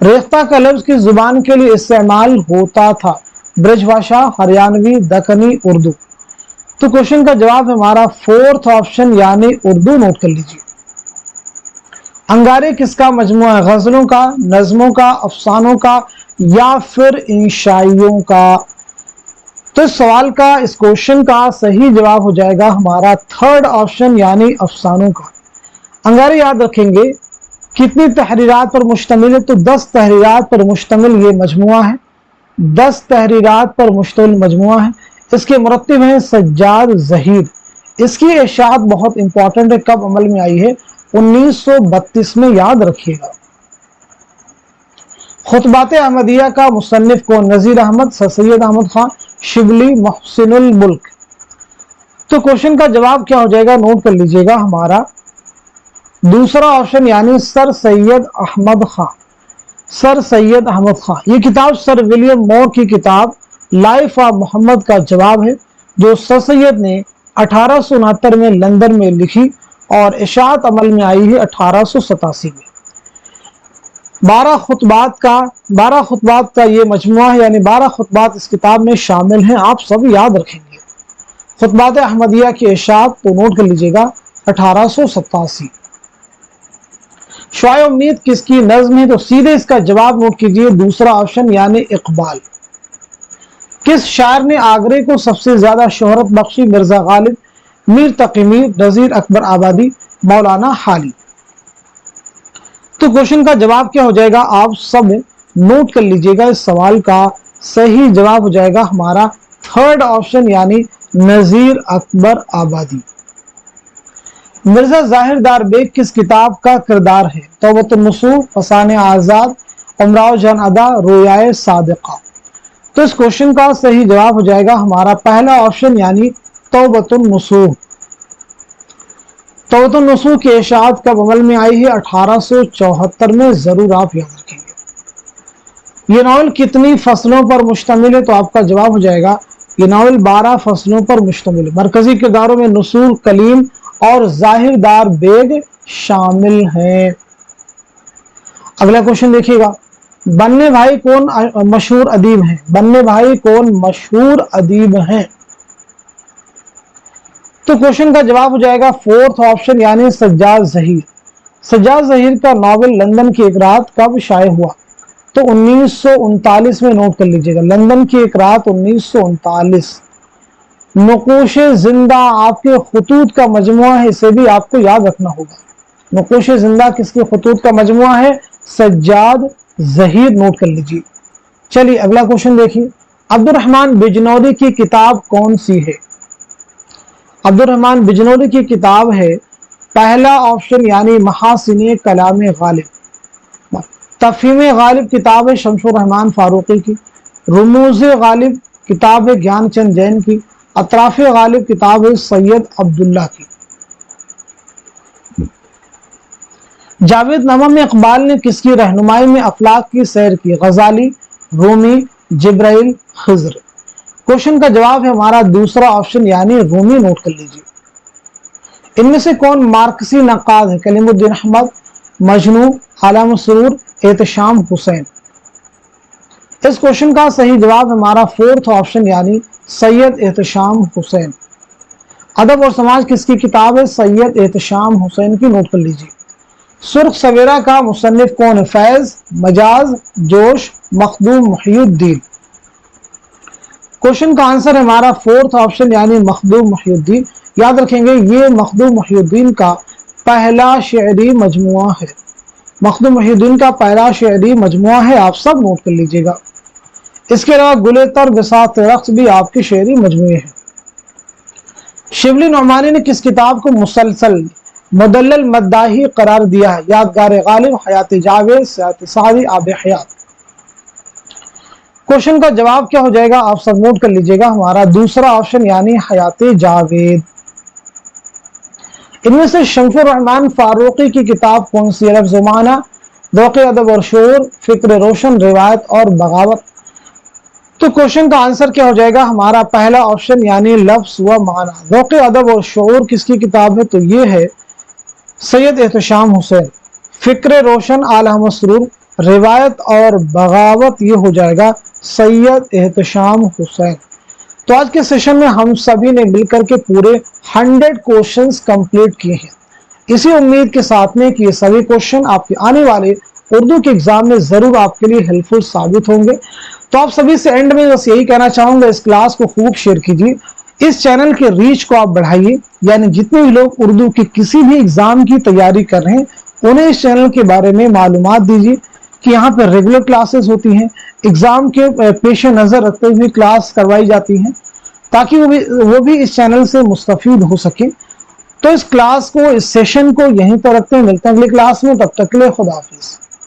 रेख्ता का लफ्ज किस जुबान के लिए इस्तेमाल होता था? ब्रजभाषा, हरियाणवी, दक्कनी, उर्दू? तो क्वेश्चन का जवाब है हमारा फोर्थ ऑप्शन, यानी उर्दू, नोट कर लीजिए। अंगारे किसका मजमुआ है? गजलों का, नज्मों का, अफसानों का या फिर इंशाइयों का? तो इस सवाल का, इस क्वेश्चन का सही जवाब हो जाएगा हमारा थर्ड ऑप्शन, यानी अफसानों का। अंगारे याद रखेंगे कितनी तहरीरात पर मुश्तमिल है? तो 10 तहरीरात पर मुश्तमिल ये मजमुआ है। 10 तहरीरात पर मुश्तमिल मजमुआ है। इसके मुरत्तिब हैं सज्जाद ज़हीर। इसकी इशाअत बहुत इंपॉर्टेंट है, कब अमल में आई है? 1932 में, याद रखिएगा। खुतबात अहमदिया का मुसन्निफ कौन? नजीर अहमद, सर सैयद अहमद खान, शिबली, मोहसिनुल मुल्क? तो क्वेश्चन का जवाब क्या हो जाएगा? नोट कर लीजिएगा हमारा दूसरा ऑप्शन, यानी सर सैयद अहमद खां। सर सैयद अहमद खां, ये किताब सर विलियम मोर की किताब लाइफ ऑफ मोहम्मद का जवाब है, जो सर सैयद ने 1869 में लंदन में लिखी और इशाअत अमल में आई है 1887 में। 12 खुतबात का ये मजमुआ है, यानी 12 खुतबात इस किताब में शामिल हैं, आप सब याद रखेंगे। खुतबात अहमदिया की इशाअत तो नोट कर लीजिएगा 1887। शुआए उम्मीद किसकी नज्म है? तो सीधे इसका जवाब नोट कीजिए, दूसरा ऑप्शन, यानी इकबाल। किस शायर ने आगरे को सबसे ज्यादा शोहरत बख्शी? मिर्जा गालिब, मीर तकी मीर, नजीर अकबर आबादी, मौलाना हाली? तो क्वेश्चन का जवाब क्या हो जाएगा? आप सब नोट कर लीजिएगा। इस सवाल का सही जवाब हो जाएगा हमारा थर्ड ऑप्शन, यानी नजीर अकबर आबादी। मिर्जा जाहिरदार बेग किस किताब का किरदार है? तौबतुन नसूह, फसाने आजाद, उमराव जान अदा, रोयाए सादिका? तो इस क्वेश्चन का सही जवाब हो जाएगा हमारा पहला ऑप्शन, यानी तौबतुन नसूह। तौबतुन नसूह की इशाअत कब अमल में आई है? 1874 में, जरूर आप याद रखेंगे। ये नावल कितनी फसलों पर मुश्तमिल है? तो आपका जवाब हो जाएगा ये नावल 12 फसलों पर मुश्तमिल है। मरकजी किरदारों में नसूर, कलीम और जाहिरदार बेग शामिल हैं। अगला क्वेश्चन देखिएगा, बन्ने भाई कौन मशहूर अदीब हैं? बन्ने भाई कौन मशहूर अदीब हैं? تو क्वेश्चन का जवाब हो जाएगा फोर्थ ऑप्शन यानी सज्जाद ज़हीर। सज्जाद ज़हीर का नॉवेल लंदन की एक रात कब शाये हुआ? तो 1939 में, नोट कर लीजिएगा, लंदन की एक रात 1939। नक़ूश जिंदा आपके खतूत का मजमुआ है, इसे भी आपको याद रखना होगा। नक़ूश जिंदा किसके खतूत का मजमुआ है? सज्जाद ज़हीर, नोट कर लीजिए। चलिए अगला क्वेश्चन देखिए, अब्दुर्रहमान बिजनौरी की किताब कौन सी है? अब्दुर्रहमान बिजनौरी की किताब है पहला ऑप्शन यानी महासिने कलाम गालिब। तफहीम गालिब किताब है शमसुर रहमान फारूकी की। रुमूज़ गालिब किताब है ज्ञानचंद जैन की। अतराफ गालिब किताब है सैयद अब्दुल्ला की। जावेद नामा में इकबाल ने किसकी रहनुमाई में अफलाक की सैर की? गजाली, रूमी, जिब्राइल, खिज़्र। क्वेश्चन का जवाब है हमारा दूसरा ऑप्शन यानी रूमी, नोट कर लीजिए। इनमें से कौन मार्क्सी नक्काद है? कलीमुद्दीन अहमद, मजनू, आलम सुरूर, एहतशाम हुसैन। इस क्वेश्चन का सही जवाब हमारा फोर्थ ऑप्शन यानी सैयद एहतशाम हुसैन। अदब और समाज किसकी किताब है? सैयद एहतशाम हुसैन की, नोट कर लीजिए। सुर्ख सवेरा का मुसन्निफ कौन है? फैज, मजाज, जोश, मखदूम मुहियुद्दीन। क्वेश्चन का आंसर है हमारा फोर्थ ऑप्शन यानी मखदूम मुहियुद्दीन। याद रखेंगे ये मखदूम मुहियुद्दीन का पहला शेरी मजमुआ है। मखदूम मुहियुद्दीन का पहला शेरी मजमुआ है, आप सब नोट कर लीजिएगा। इसके अलावा गुलेतर बिसात रक्स भी आपके शेरी मजमुए हैं। शिबली नौमानी ने किस किताब को मुसलसल मुदल्लल मद्दाही करार दिया है? यादगार गालिब, हयात जावेद, सयात सादी, आब हयात। क्वेश्चन का जवाब क्या हो जाएगा? आप सब नोट कर लीजिएगा, हमारा दूसरा ऑप्शन यानी हयात जावेद। इनमें से शमसुर रहमान फारूकी की किताब कौन सी है? लफ्ज़ माना, ज़ौक़ अदब और शऊर, फिक्र रोशन, रिवायत और बगावत। तो क्वेश्चन का आंसर क्या हो जाएगा? हमारा पहला ऑप्शन यानी लफ्ज़ व माना। ज़ौक़ अदब और शऊर किसकी किताब है? तो ये है सैयद एहतशाम हुसैन। फिक्र रोशन, आला मसरूर, रिवायत और बगावत ये हो जाएगा सैयद एहतशाम हुसैन। तो आज के सेशन में हम सभी ने मिलकर के पूरे 100 क्वेश्चंस कंप्लीट किए हैं। इसी उम्मीद के साथ में कि ये सभी क्वेश्चन आपके आने वाले उर्दू के एग्जाम में जरूर आपके लिए हेल्पफुल साबित होंगे। तो आप सभी से एंड में बस यही कहना चाहूंगा, इस क्लास को खूब शेयर कीजिए, इस चैनल के रीच को आप बढ़ाइए, यानी जितने भी लोग उर्दू के किसी भी एग्जाम की तैयारी कर रहे हैं उन्हें इस चैनल के बारे में मालूमात दीजिए कि यहाँ पर रेगुलर क्लासेस होती हैं, एग्जाम के पेश नज़र रखते हुए क्लास करवाई जाती हैं, ताकि वो भी इस चैनल से मुस्तफीद हो सके। तो इस क्लास को, इस सेशन को यहीं पर रखते हैं। मिलते हैं अगली क्लास में, तब तक के लिए खुदा हाफिज़।